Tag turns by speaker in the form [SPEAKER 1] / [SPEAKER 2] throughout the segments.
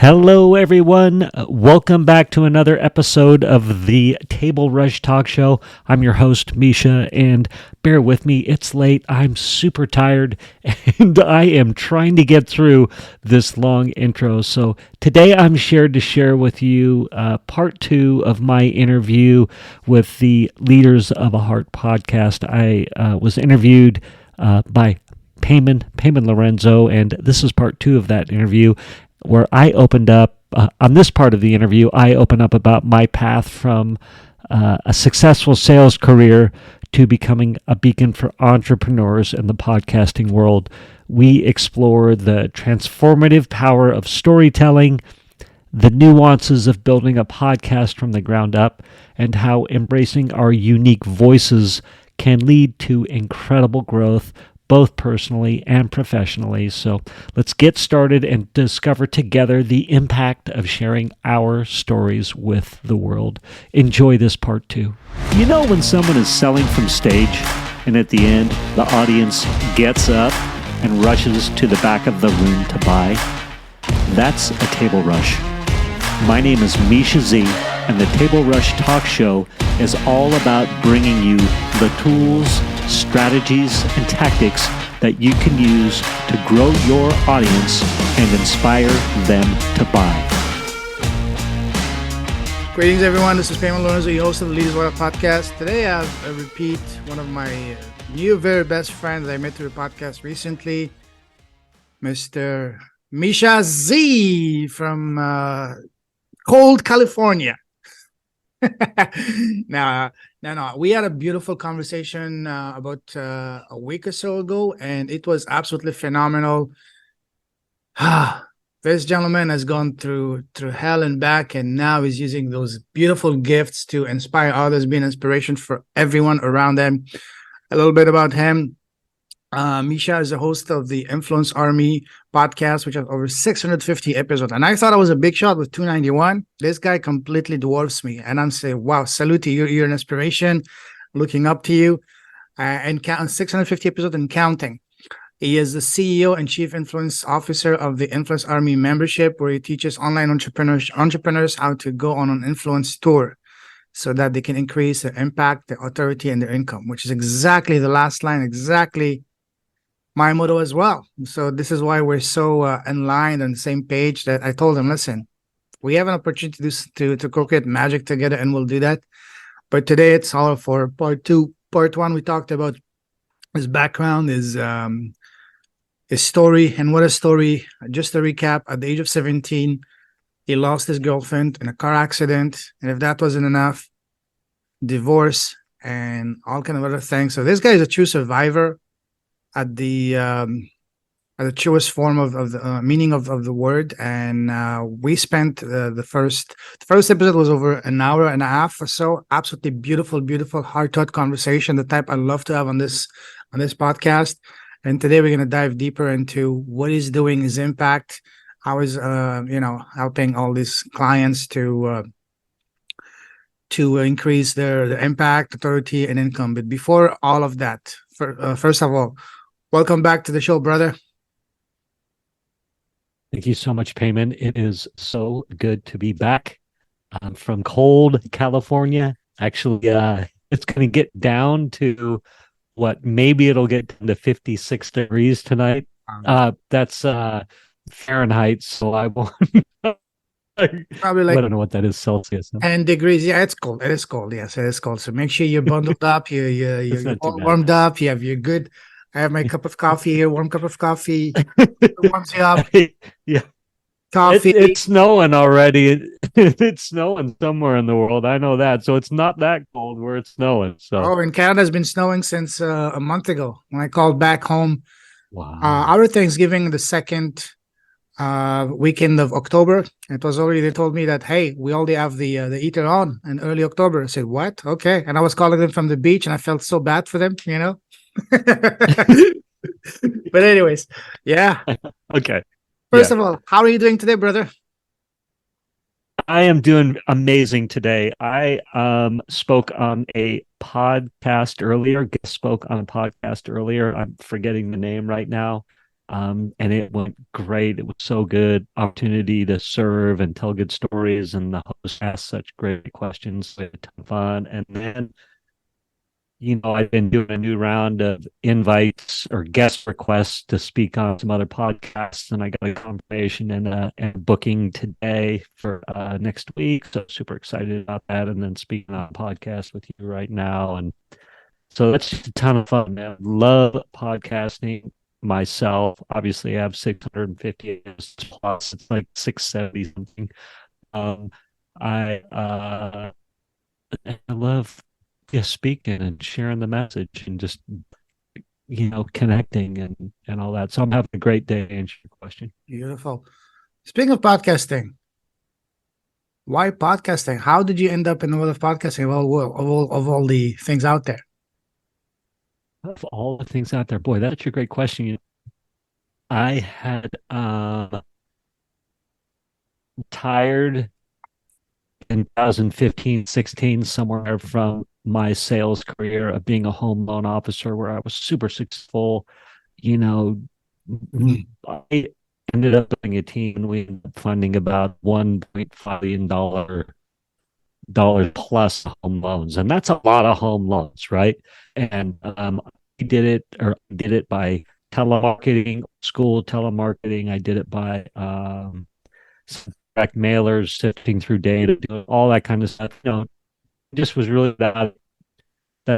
[SPEAKER 1] Hello, everyone. Welcome back to another episode of the Table Rush Talk Show. I'm your host, Misha, and bear with me, it's late. I'm super tired, and I am trying to get through this long intro. So today I'm shared to share with you part two of my interview with the Leaders of a Heart podcast. I was interviewed by Payman Lorenzo, and this is part two of that interview where I opened up, on this part of the interview, I open up about my path from a successful sales career to becoming a beacon for entrepreneurs in the podcasting world. We explore the transformative power of storytelling, the nuances of building a podcast from the ground up, and how embracing our unique voices can lead to incredible growth, both personally and professionally. So let's get started and discover together the impact of sharing our stories with the world. Enjoy this part two. You know when someone is selling from stage and at the end the audience gets up and rushes to the back of the room to buy? That's a table rush. My name is Misha Z, and the Table Rush Talk Show is all about bringing you the tools, strategies, and tactics that you can use to grow your audience and inspire them to buy.
[SPEAKER 2] Greetings, everyone. This is Payman Lorenzo, your host of the Leaders of a Heart podcast. Today, I repeat one of my new very best friends I met through the podcast recently, Mr. Misha Z from cold California. No. We had a beautiful conversation about a week or so ago, and it was absolutely phenomenal. This gentleman has gone through hell and back, and now is using those beautiful gifts to inspire others, be an inspiration for everyone around them. A little bit about him. Misha is the host of the Influence Army podcast, which has over 650 episodes. And I thought I was a big shot with 291. This guy completely dwarfs me. And I'm saying, wow, salute to you. You're an inspiration. Looking up to you. And 650 episodes and counting. He is the CEO and Chief Influence Officer of the Influence Army membership, where he teaches online entrepreneurs how to go on an influence tour so that they can increase their impact, their authority, and their income, which is exactly the last line, exactly my motto as well. So this is why we're so in line on the same page, that I told him, listen, we have an opportunity to co-create magic together, and we'll do that. But today it's all for part two. Part one, we talked about his background, his story, and what a story. Just to recap, at the age of 17, he lost his girlfriend in a car accident. And if that wasn't enough, divorce and all kind of other things. So this guy is a true survivor at the truest form of the meaning of the word. And we spent the first episode was over an hour and a half or so. Absolutely beautiful heart-to-heart conversation, the type I love to have on this podcast. And today we're going to dive deeper into what he's doing, his impact, how he's helping all these clients to increase their impact, authority, and income. But before all of that, first of all, welcome back to the show, brother.
[SPEAKER 1] Thank you so much, Payman. It is so good to be back from cold California. Actually, it's going to get down to maybe it'll get down to 56 degrees tonight. That's Fahrenheit, so I won't.
[SPEAKER 2] Probably like,
[SPEAKER 1] I don't know what that is Celsius.
[SPEAKER 2] 10 degrees. Yeah, it's cold. It is cold. Yes, it is cold. So make sure you're bundled up. You're all warmed up. You have your good. I have my cup of coffee here. Warm cup of coffee. It warms you up.
[SPEAKER 1] Yeah.
[SPEAKER 2] Coffee.
[SPEAKER 1] It's snowing already. It's snowing somewhere in the world. I know that. So it's not that cold where it's snowing. So
[SPEAKER 2] in Canada, it's been snowing since a month ago when I called back home.
[SPEAKER 1] Wow.
[SPEAKER 2] Our Thanksgiving, the second weekend of October, it was already, they told me that, hey, we already have the heater on in early October. I said, what? Okay. And I was calling them from the beach, and I felt so bad for them, But anyways, yeah.
[SPEAKER 1] Okay.
[SPEAKER 2] First of all, how are you doing today, brother?
[SPEAKER 1] I am doing amazing today. I spoke on a podcast earlier, guest spoke on a podcast earlier. I'm forgetting the name right now. and it went great. It was so good. Opportunity to serve and tell good stories, and the host asked such great questions. We had a ton of fun. And then, I've been doing a new round of invites or guest requests to speak on some other podcasts, and I got a confirmation and a booking today for next week. So super excited about that. And then speaking on a podcast with you right now, and so that's just a ton of fun, man. Love podcasting myself. Obviously, I have 650 plus. It's like 670 something. Um, I love speaking and sharing the message and just connecting and all that. So I'm having a great day to answer your question.
[SPEAKER 2] Beautiful. Speaking of podcasting, why podcasting? How did you end up in the world of podcasting of all the things out there?
[SPEAKER 1] Of all the things out there, boy, that's a great question. I had retired in 2015, 16, somewhere from my sales career of being a home loan officer where I was super successful. I ended up building a team and we ended up funding about $1.5 million plus home loans. And that's a lot of home loans, right? And I did it by telemarketing, school telemarketing. I did it by direct mailers, sifting through data, doing all that kind of stuff. Just was really that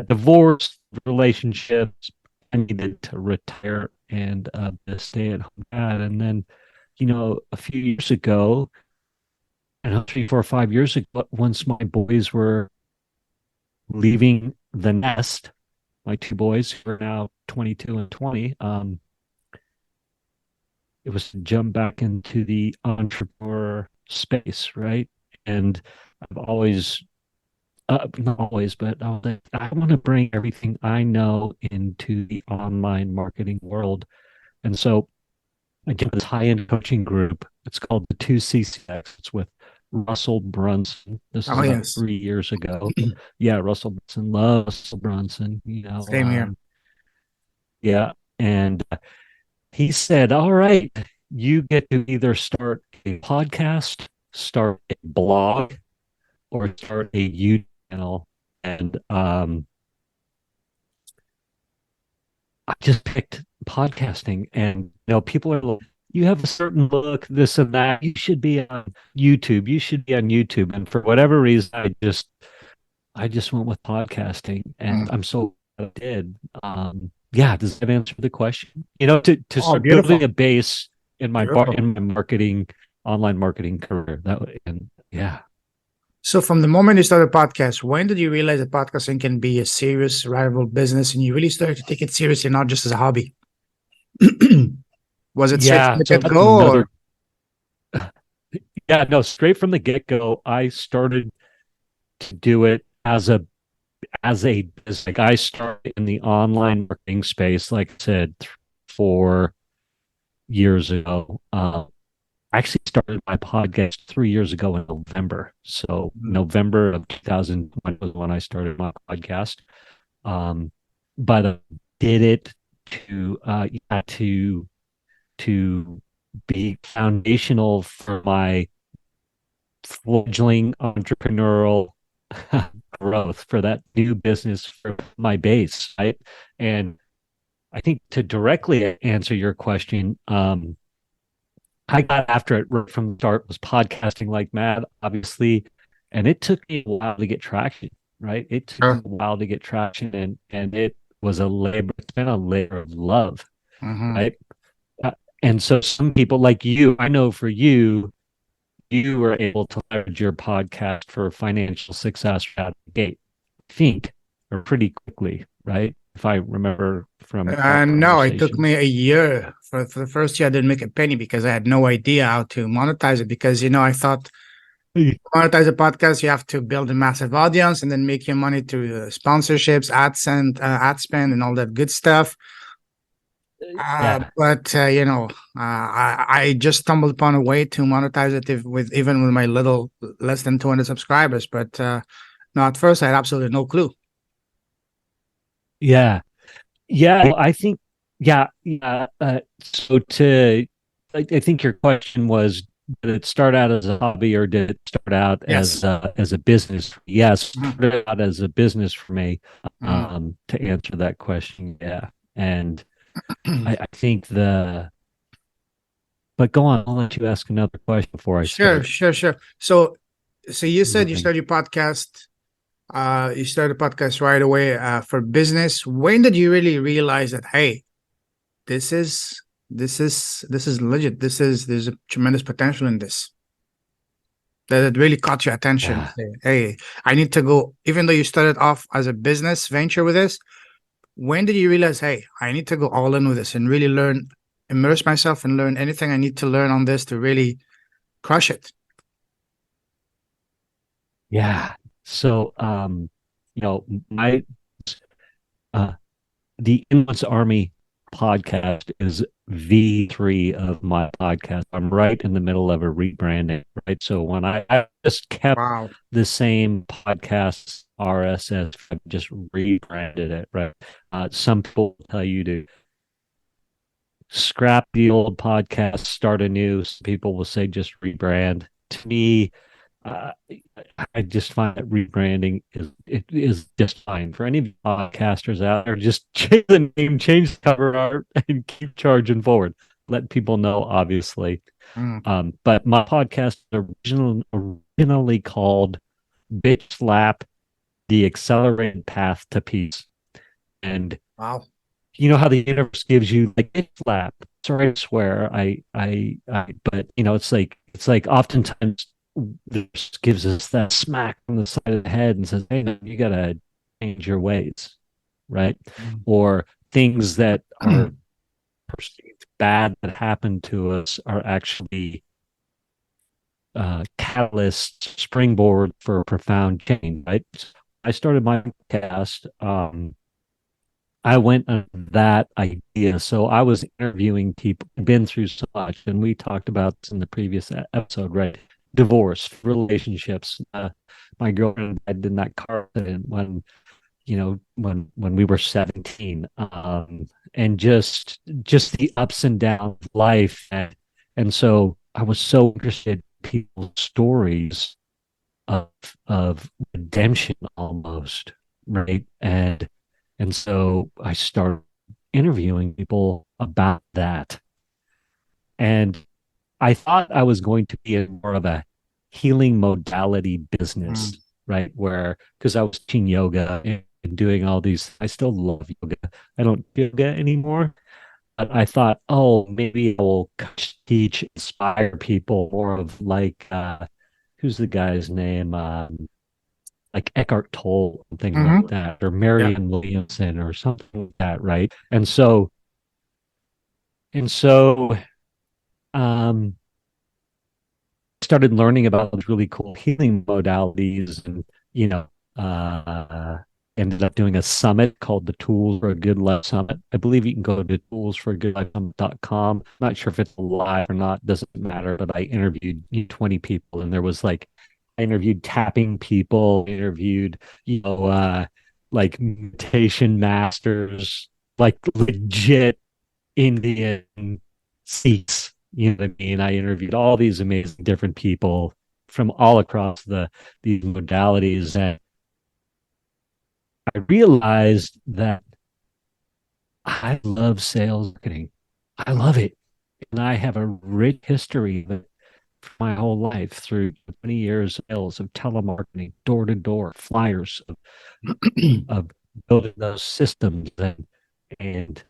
[SPEAKER 1] divorce relationships. I needed to retire and stay at home dad. And then, a few years ago, and 3, 4, 5 years ago, once my boys were leaving the nest, my two boys who are now 22 and 20, it was to jump back into the entrepreneur space, right? And I've always, not always, but I want to bring everything I know into the online marketing world. And so I did this high-end coaching group. It's called the 2CCX. It's with Russell Brunson. This is about 3 years ago. Yeah, Russell Brunson. Love Russell Brunson.
[SPEAKER 2] Same here.
[SPEAKER 1] Yeah. And he said, all right, you get to either start a podcast, start a blog, or start a YouTube channel. And I just picked podcasting. And people are like, you have a certain look, this and that. You should be on YouTube. You should be on YouTube. And for whatever reason, I just went with podcasting, and I'm so glad I did. Yeah, does that answer the question? To start building a base in my marketing, online marketing career. Yeah.
[SPEAKER 2] So from the moment you started a podcast, when did you realize that podcasting can be a serious, rival business, and you really started to take it seriously, not just as a hobby? Was it straight from the get-go?
[SPEAKER 1] Yeah, no, straight from the get-go. I started to do it as a business. Like, I started in the online marketing space, like I said, 4 years ago. I actually started my podcast 3 years ago in November. So November of 2001 was when I started my podcast. But I did it to be foundational for my fledgling entrepreneurial growth, for that new business, for my base, right? And I think, to directly answer your question, I got after it right from the start, was podcasting like mad, obviously, and it took me a while to get traction, right? It took me a while to get traction, and it was a labor. It's been a labor of love, right? And so some people like you, I know for you, you were able to leverage your podcast for financial success out of the gate, I think, or pretty quickly, right? If I remember from
[SPEAKER 2] no, it took me a year. For the first year, I didn't make a penny because I had no idea how to monetize it. Because I thought, monetize a podcast, you have to build a massive audience and then make your money through sponsorships, ad spend, and all that good stuff. But I just stumbled upon a way to monetize it even with my little less than 200 subscribers. But no, at first I had absolutely no clue.
[SPEAKER 1] Yeah. Well, I think yeah. So I think your question was, did it start out as a hobby or did it start out
[SPEAKER 2] Yes.
[SPEAKER 1] as a business? Yes,
[SPEAKER 2] Mhm.
[SPEAKER 1] started out as a business for me.
[SPEAKER 2] Mhm.
[SPEAKER 1] To answer that question, yeah. And I think but go on, I'll let you ask another question before I
[SPEAKER 2] Sure,
[SPEAKER 1] start.
[SPEAKER 2] sure, sure. So you said you
[SPEAKER 1] Right.
[SPEAKER 2] started your podcast. You started a podcast right away for business. When did you really realize that, hey, this is this is legit. There's a tremendous potential in this. That it really caught your attention.
[SPEAKER 1] Yeah.
[SPEAKER 2] Say, hey, I need to go. Even though you started off as a business venture with this, when did you realize, hey, I need to go all in with this and really learn, immerse myself and learn anything I need to learn on this to really crush it?
[SPEAKER 1] Yeah. So my uh the Influence Army podcast is V3 of my podcast. I'm right in the middle of a rebranding, right? So when I just kept
[SPEAKER 2] Wow.
[SPEAKER 1] the same podcast RSS, I just rebranded it, right? Some people tell you to scrap the old podcast, start a new. Some people will say just rebrand. To me, uh, I just find that rebranding is just fine for any podcasters out there. Just change the name, change the cover art, and keep charging forward. Let people know, obviously.
[SPEAKER 2] Mm.
[SPEAKER 1] But my podcast originally called "Bitch Slap: The Accelerated Path to Peace," and
[SPEAKER 2] Wow.
[SPEAKER 1] you know how the universe gives you like bitch slap. Sorry, I swear. But it's like oftentimes this gives us that smack on the side of the head and says, "Hey, no, you gotta change your ways," right?
[SPEAKER 2] Mm.
[SPEAKER 1] Or things that are perceived bad that happen to us are actually catalyst springboard for profound change, right? I started my podcast. I went on that idea. So I was interviewing people, been through so much, and we talked about this in the previous episode, right? Divorce, relationships. My girlfriend died in that car accident when, when we were 17. And just the ups and downs of life. And so I was so interested in people's stories of redemption almost, right? And so I started interviewing people about that. And I thought I was going to be in more of a healing modality
[SPEAKER 2] Mm.
[SPEAKER 1] business, right? Where, because I was teaching yoga and doing all these, I still love yoga. I don't do yoga anymore. But I thought, oh, maybe I will teach, inspire people more of like, who's the guy's name? Like Eckhart Tolle, something like
[SPEAKER 2] Mm-hmm.
[SPEAKER 1] that, or
[SPEAKER 2] Yeah.
[SPEAKER 1] Marianne Williamson, or something like that, right? And so, um, started learning about those really cool healing modalities, and you know, uh, ended up doing a summit called the Tools for a Good Life Summit. I believe you can go to toolsforgoodlifesummit.com. I'm not sure if it's live or not, doesn't matter. But I interviewed 20 people, and there was like I interviewed tapping people, interviewed, like meditation masters, like legit Indian Sikhs. You know what I mean? I interviewed all these amazing different people from all across these modalities, and I realized that I love sales marketing. I love it, and I have a rich history of it for my whole life through 20 years of sales of telemarketing, door to door, flyers, of building those systems, and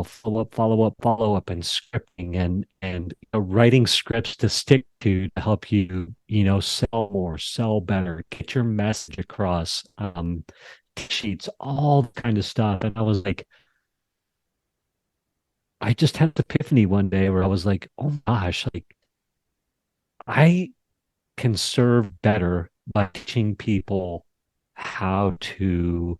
[SPEAKER 1] follow up, and scripting, and writing scripts to stick to help you sell more, sell better, get your message across, sheets, all kind of stuff. And I was like, I just had an epiphany one day where I was like, oh gosh, like I can serve better by teaching people how to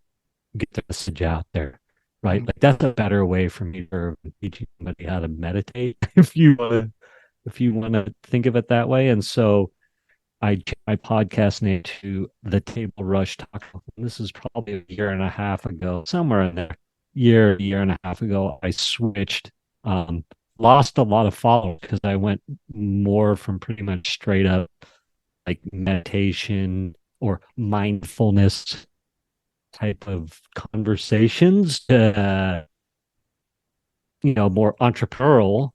[SPEAKER 1] get the message out there, right?
[SPEAKER 2] Mm.
[SPEAKER 1] Like that's a better way for me to teaching somebody how to meditate, if you want to think of it that way. And so I changed my podcast name to the Table Rush Talk. This is probably a year and a half ago, somewhere in there. year and a half ago, I switched. Um, Lost a lot of followers because I went more from pretty much straight up like meditation or mindfulness type of conversations to more entrepreneurial,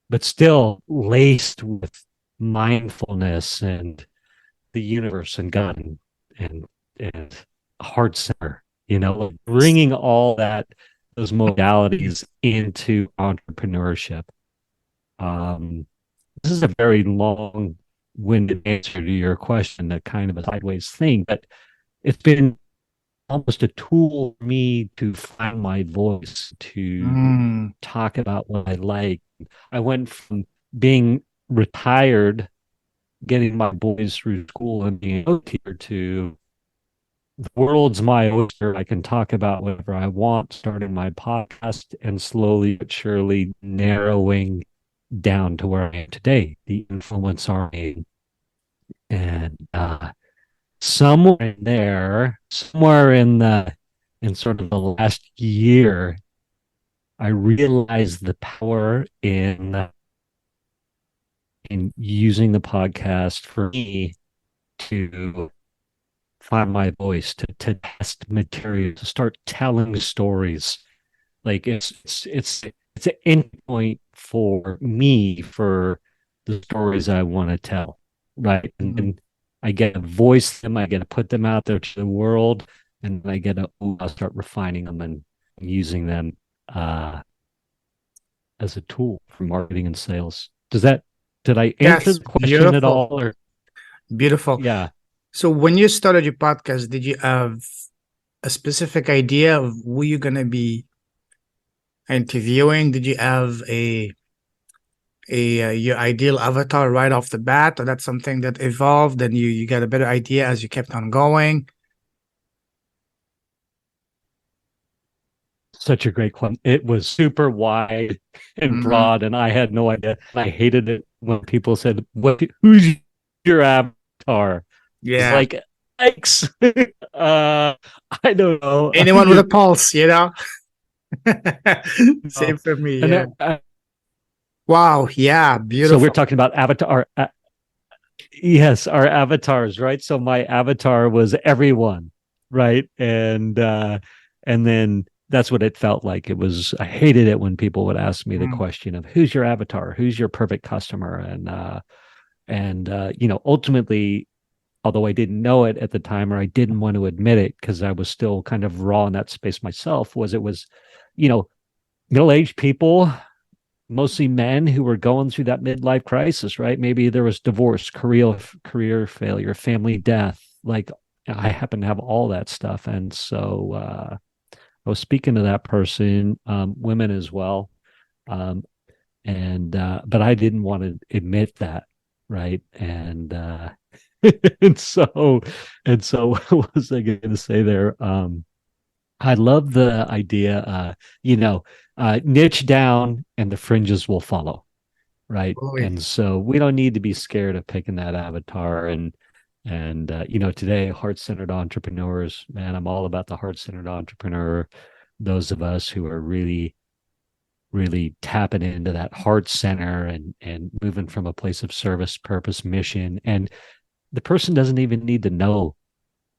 [SPEAKER 1] but still laced with mindfulness and the universe and God and and heart center, like bringing all those modalities into entrepreneurship. um this is a very long-winded answer to your question, that kind of a sideways thing, but it's been almost a tool for me to find my voice, to
[SPEAKER 2] Mm,
[SPEAKER 1] talk about what I like. I went from being retired, getting my boys through school and being out here, to the world's my oyster. I can talk about whatever I want, starting my podcast and slowly but surely narrowing down to where I am today, the Influence Army. And somewhere in there, somewhere in sort of the last year, I realized the power in using the podcast for me to find my voice, to test material, to start telling stories. Like it's an endpoint for me for the stories I want to tell, right? And
[SPEAKER 2] mm.
[SPEAKER 1] then I get to voice them, I get to put them out there to the world, and I get to I'll start refining them and using them uh, as a tool for marketing and sales. Did I answer
[SPEAKER 2] Yes,
[SPEAKER 1] the question at
[SPEAKER 2] beautiful,
[SPEAKER 1] all? Or
[SPEAKER 2] beautiful.
[SPEAKER 1] yeah,
[SPEAKER 2] So when you started your podcast, did you have a specific idea of who you're gonna be interviewing? Did you have a your ideal avatar right off the bat, or that's something that evolved and you got a better idea as you kept on going?
[SPEAKER 1] such a great question. It was super wide and
[SPEAKER 2] Mm-hmm.
[SPEAKER 1] broad, and I had no idea. I hated it when people said, "What? Who's your avatar?" It's
[SPEAKER 2] Yeah.
[SPEAKER 1] like, X. I don't know.
[SPEAKER 2] Anyone with a pulse, you know? Same for me,
[SPEAKER 1] And
[SPEAKER 2] yeah. Wow, yeah,
[SPEAKER 1] so we're
[SPEAKER 2] beautiful.
[SPEAKER 1] talking about avatar. Yes, our avatars, right? So my avatar was everyone, right? And then that's what it felt like. It was, I hated it when people would ask me the
[SPEAKER 2] Mm,
[SPEAKER 1] question of who's your avatar, who's your perfect customer, and ultimately, although I didn't know it at the time, or I didn't want to admit it because I was still kind of raw in that space myself, it was, you know, middle-aged people, mostly men who were going through that midlife crisis, right? Maybe there was divorce, career failure, family death. Like I happen to have all that stuff, and so I was speaking to that person, women as well, um, and but I didn't want to admit that, right? And and so what was I going to say there? I love the idea, niche down and the fringes will follow, right?
[SPEAKER 2] boy.
[SPEAKER 1] And so we don't need to be scared of picking that avatar. And today, heart-centered entrepreneurs, man, I'm all about the heart-centered entrepreneur. Those of us who are really, really tapping into that heart center and moving from a place of service, purpose, mission. And the person doesn't even need to know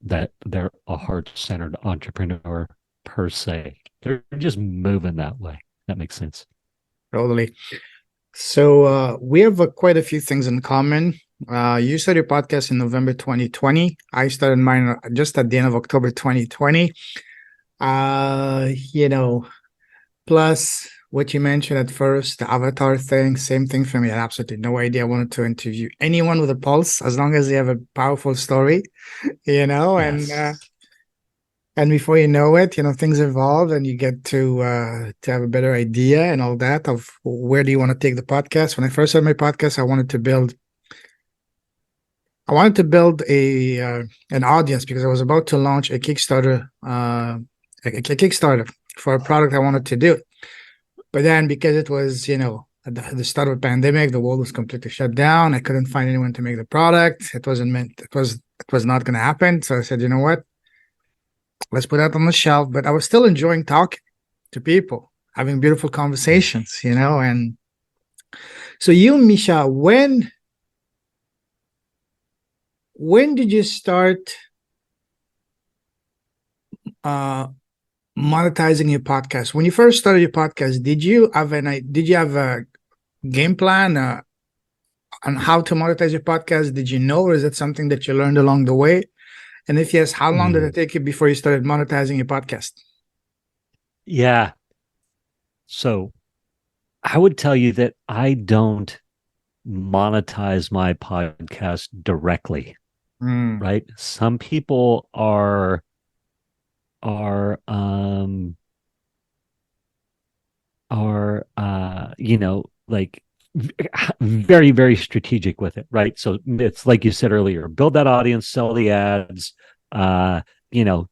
[SPEAKER 1] that they're a heart-centered entrepreneur per se. They're just moving that way. That makes sense.
[SPEAKER 2] Totally. So we have quite a few things in common. You started your podcast in November 2020. I started mine just at the end of October 2020. You know, plus what you mentioned at first, the avatar thing, same thing for me. I had absolutely no idea. I wanted to interview anyone with a pulse as long as they have a powerful story,
[SPEAKER 1] Yes.
[SPEAKER 2] and before you know it, things evolve and you get to have a better idea and all that of where do you want to take the podcast. When I first started my podcast, I wanted to build a an audience because I was about to launch a Kickstarter, a Kickstarter for a product I wanted to do. But then because it was, at the start of the pandemic, the world was completely shut down. I couldn't find anyone to make the product. It wasn't meant. It was not going to happen. So I said, you know what? Let's put that on the shelf. But I was still enjoying talking. to people, having beautiful conversations, and so you, Misha, when did you start monetizing your podcast? When you first started your podcast, did you have a game plan on how to monetize your podcast? Did you know, or is it something that you learned along the way? And if yes, how long did it take you before you started monetizing your podcast?
[SPEAKER 1] Yeah. So I would tell you that I don't monetize my podcast directly, right? Some people are like very, very strategic with it, right? So it's like you said earlier, build that audience, sell the ads, you know,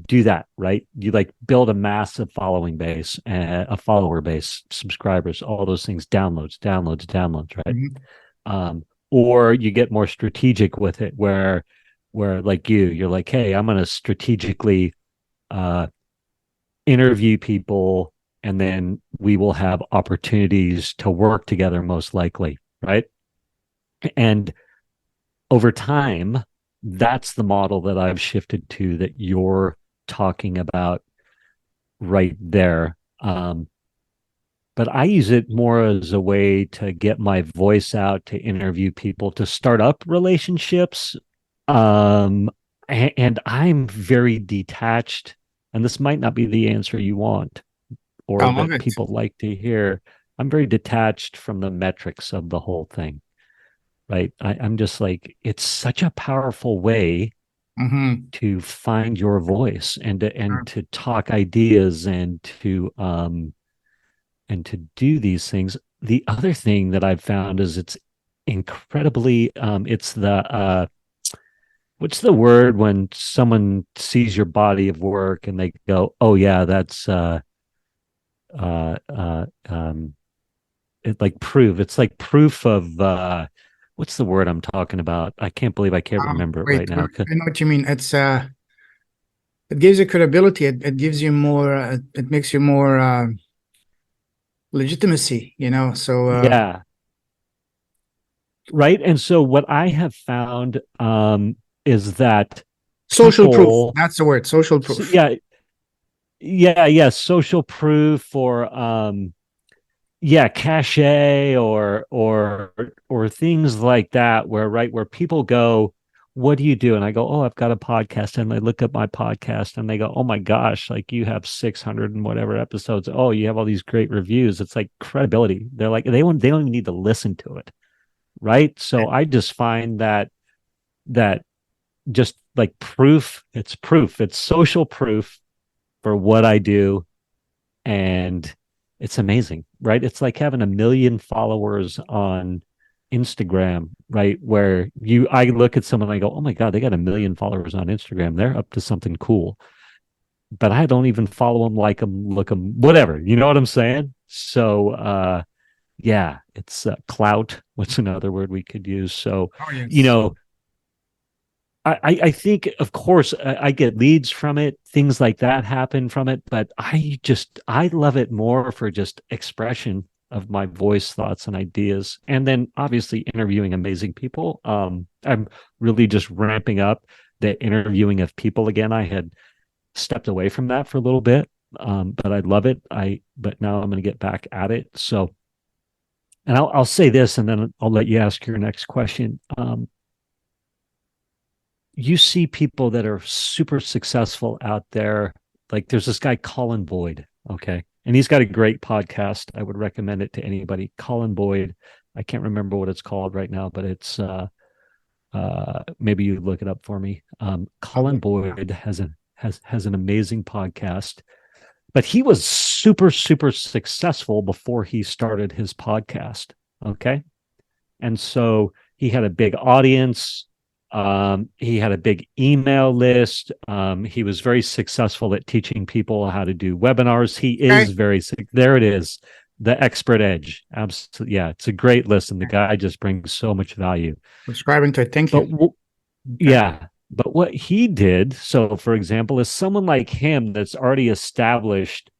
[SPEAKER 1] do that, right? You like build a massive following base, a follower base, subscribers, all those things, downloads, right? Or you get more strategic with it, where like you're like, hey, I'm going to strategically interview people, and then we will have opportunities to work together, most likely, right? And over time, that's the model that I've shifted to, that you're talking about right there. But I use it more as a way to get my voice out, to interview people, to start up relationships. And I'm very detached, and this might not be the answer you want or that people like to hear. I'm very detached from the metrics of the whole thing, right? I'm just like, it's such a powerful way to find your voice, and to talk ideas, and to do these things. The other thing that I've found is it's incredibly it's the what's the word when someone sees your body of work and they go, oh yeah, that's it, like proof. It's like proof of what's the word I'm talking about? I can't believe I can't remember it right now.
[SPEAKER 2] I know what you mean. It's it gives you credibility. It gives you more. It makes you more legitimacy. So
[SPEAKER 1] yeah, right. And so what I have found is that
[SPEAKER 2] social proof. That's the word. Social proof.
[SPEAKER 1] Yeah. Social proof, or cachet, or things like that, where people go, what do you do? And I go, oh, I've got a podcast. And they look at my podcast and they go, oh my gosh, like you have 600 and whatever episodes. Oh, you have all these great reviews. It's like credibility. They're like, they don't even need to listen to it. Right. So I just find that just like proof, it's social proof for what I do. And it's amazing, right? It's like having 1 million followers on Instagram, right? Where I look at someone and I go, oh my God, they got 1 million followers on Instagram. They're up to something cool. But I don't even follow them, like them, look them, whatever. You know what I'm saying? So, yeah, it's clout. What's another word we could use? So, I think, of course, I get leads from it. Things like that happen from it. But I love it more for just expression of my voice, thoughts, and ideas. And then obviously interviewing amazing people. I'm really just ramping up the interviewing of people again. I had stepped away from that for a little bit, but I love it. But now I'm going to get back at it. So, and I'll say this, and then I'll let you ask your next question. You see people that are super successful out there. Like there's this guy, Colin Boyd. Okay. And he's got a great podcast. I would recommend it to anybody. Colin Boyd. I can't remember what it's called right now, but it's maybe you look it up for me. Colin Boyd has an amazing podcast, but he was super, super successful before he started his podcast. Okay. And so he had a big audience. He had a big email list. He was very successful at teaching people how to do webinars. He is there it is. The Expert Edge. Absolutely. Yeah. It's a great listen. The guy just brings so much value.
[SPEAKER 2] Subscribing to it. Thank you.
[SPEAKER 1] Yeah. But what he did, so for example, is someone like him that's already established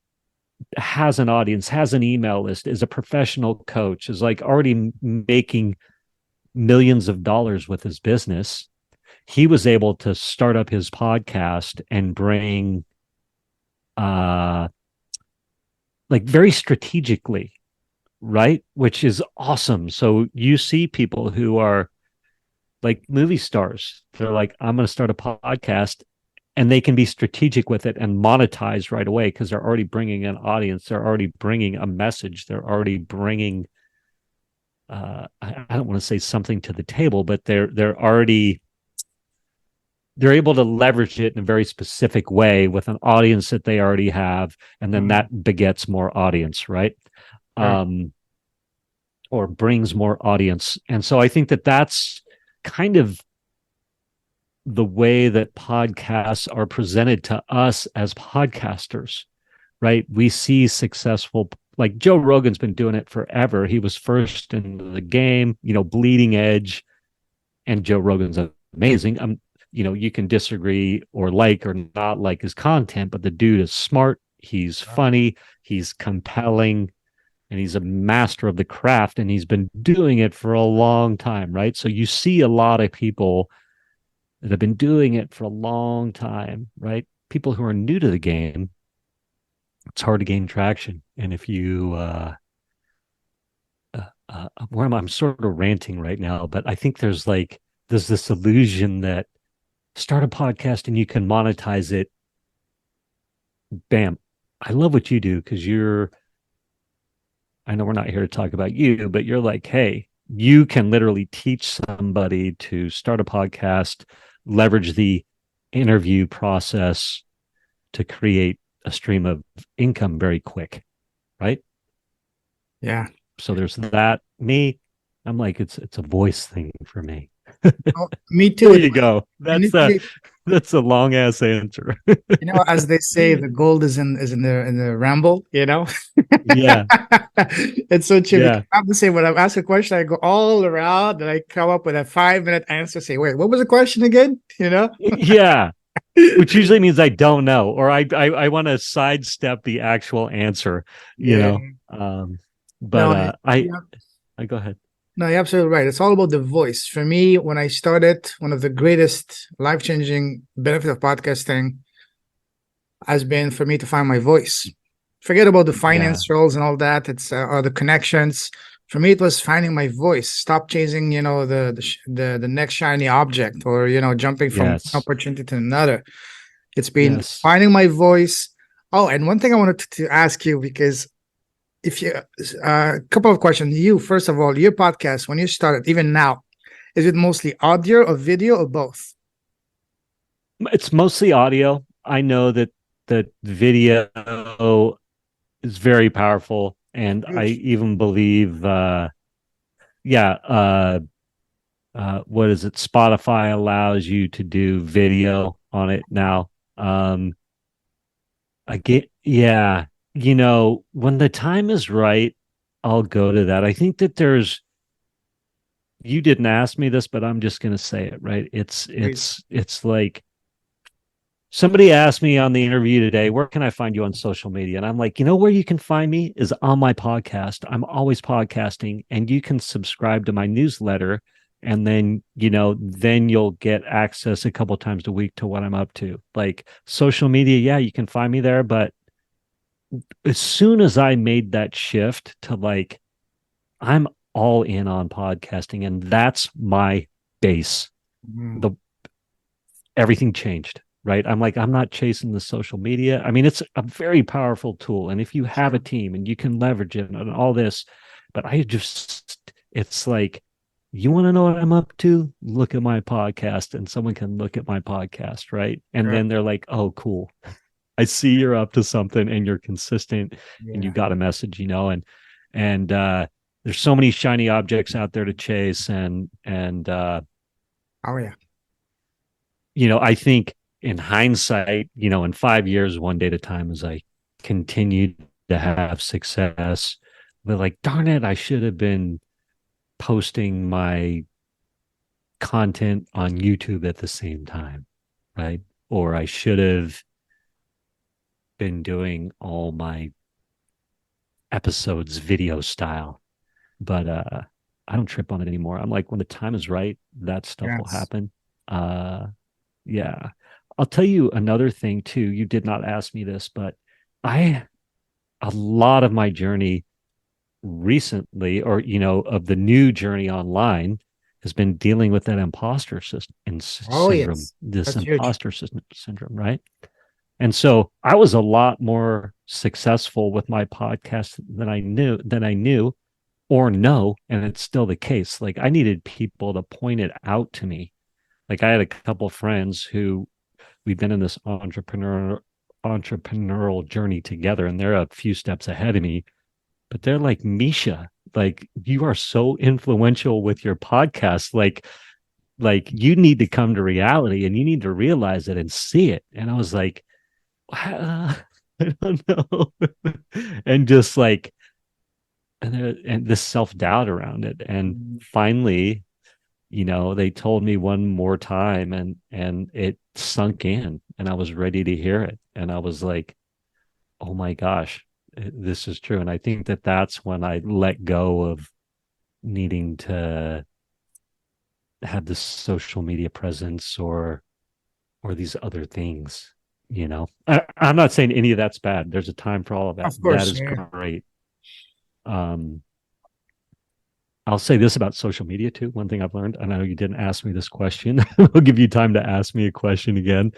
[SPEAKER 1] has an audience, has an email list, is a professional coach, is like already making millions of dollars with his business. He was able to start up his podcast and bring uh like very strategically, right? Which is awesome. So you see people who are like movie stars. They're like, I'm going to start a podcast, and they can be strategic with it and monetize right away because they're already bringing an audience. They're already bringing a message. They're already bringing, I don't want to say something to the table, but they're able to leverage it in a very specific way with an audience that they already have, and then
[SPEAKER 2] Mhm.
[SPEAKER 1] that begets more audience, right?
[SPEAKER 2] Sure.
[SPEAKER 1] Um, or brings more audience. And so I think that that's kind of the way that podcasts are presented to us as podcasters, right? We see successful, like Joe Rogan's been doing it forever. He was first in the game, bleeding edge, and Joe Rogan's amazing. You can disagree or like or not like his content, but the dude is smart. He's funny. He's compelling, and he's a master of the craft, and he's been doing it for a long time, right? So you see a lot of people that have been doing it for a long time, right? People who are new to the game, it's hard to gain traction. And if you, where I'm sort of ranting right now, but I think there's this illusion that start a podcast and you can monetize it. Bam. I love what you do because I know we're not here to talk about you, but you're like, hey, you can literally teach somebody to start a podcast, leverage the interview process to create a stream of income very quick, right?
[SPEAKER 2] Yeah.
[SPEAKER 1] So there's that. Me, I'm like, it's a voice thing for me.
[SPEAKER 2] Oh, me
[SPEAKER 1] There
[SPEAKER 2] too.
[SPEAKER 1] you go. That's a long ass answer.
[SPEAKER 2] As they say, the gold is in the ramble.
[SPEAKER 1] Yeah,
[SPEAKER 2] It's so true. Because
[SPEAKER 1] yeah,
[SPEAKER 2] I have to say, when I ask a question, I go all around and I come up with a 5-minute answer. Say, wait, what was the question again?
[SPEAKER 1] yeah. Which usually means I don't know, or I want to sidestep the actual answer, you
[SPEAKER 2] Yeah.
[SPEAKER 1] know. Um, but
[SPEAKER 2] No,
[SPEAKER 1] I go ahead.
[SPEAKER 2] no, you're absolutely right. It's all about the voice. For me, when I started, one of the greatest life-changing benefit of podcasting has been for me to find my voice. Forget about the
[SPEAKER 1] Yeah,
[SPEAKER 2] finance roles and all that. It's or the connections. For me, it was finding my voice. Stop chasing, the next shiny object, or jumping from one
[SPEAKER 1] yes,
[SPEAKER 2] opportunity to another. It's been
[SPEAKER 1] yes.
[SPEAKER 2] finding my voice. Oh, and one thing I wanted to ask you, because if you a couple of questions. You, first of all, your podcast when you started, even now, is it mostly audio or video or both?
[SPEAKER 1] It's mostly audio. I know that the video is very powerful, and I
[SPEAKER 2] Huge.
[SPEAKER 1] even believe, yeah, what is it? Spotify allows you to do video on it now. I get, yeah, when the time is right, I'll go to that. I think that you didn't ask me this, but I'm just going to say it, right? It's,
[SPEAKER 2] Please.
[SPEAKER 1] it's, it's like, somebody asked me on the interview today, where can I find you on social media? And I'm like, where you can find me is on my podcast. I'm always podcasting, and you can subscribe to my newsletter. And then, then you'll get access a couple times a week to what I'm up to. Like social media, yeah, you can find me there. But as soon as I made that shift to like, I'm all in on podcasting, and that's my base.
[SPEAKER 2] Mm,
[SPEAKER 1] The Everything changed, right? I'm like, I'm not chasing the social media. I mean, it's a very powerful tool. And if you have a
[SPEAKER 2] sure.
[SPEAKER 1] team and you can leverage it and all this, but it's like, you want to know what I'm up to? Look at my podcast, and someone can look at my podcast, right? And
[SPEAKER 2] Sure.
[SPEAKER 1] then they're like, oh, cool. I see you're up to something, and you're consistent, and you
[SPEAKER 2] Yeah.
[SPEAKER 1] got a message, and there's so many shiny objects out there to chase. And
[SPEAKER 2] Oh yeah.
[SPEAKER 1] I think in hindsight, in 5 years, one day at a time, as I continued to have success, but like, darn it, I should have been posting my content on YouTube at the same time, right? Or I should have been doing all my episodes video style. But I don't trip on it anymore. I'm like, when the time is right, that stuff will
[SPEAKER 2] Yes.
[SPEAKER 1] happen. Uh yeah. I'll tell you another thing too. You did not ask me this, but I a lot of my journey recently, or of the new journey online, has been dealing with that imposter
[SPEAKER 2] Oh,
[SPEAKER 1] syndrome,
[SPEAKER 2] yes.
[SPEAKER 1] this
[SPEAKER 2] That's huge.
[SPEAKER 1] imposter syndrome, right? And so I was a lot more successful with my podcast than I knew or know, and it's still the case. Like, I needed people to point it out to me. Like, I had a couple friends who we've been in this entrepreneurial journey together, and they're a few steps ahead of me, but they're like, Misha, like, you are so influential with your podcast. Like you need to come to reality and you need to realize it and see it. And I was like, I don't know. And just like, and this self-doubt around it. And
[SPEAKER 2] Mm.
[SPEAKER 1] finally, they told me one more time, and it sunk in, and I was ready to hear it. And I was like, oh my gosh, this is true. And I think that that's when I let go of needing to have this social media presence, or these other things. I'm not saying any of that's bad. There's a time for all of that.
[SPEAKER 2] Of
[SPEAKER 1] That
[SPEAKER 2] course.
[SPEAKER 1] is
[SPEAKER 2] Yeah.
[SPEAKER 1] great. um I'll say this about social media too. One thing I've learned, I know you didn't ask me this question. I'll give you time to ask me a question again.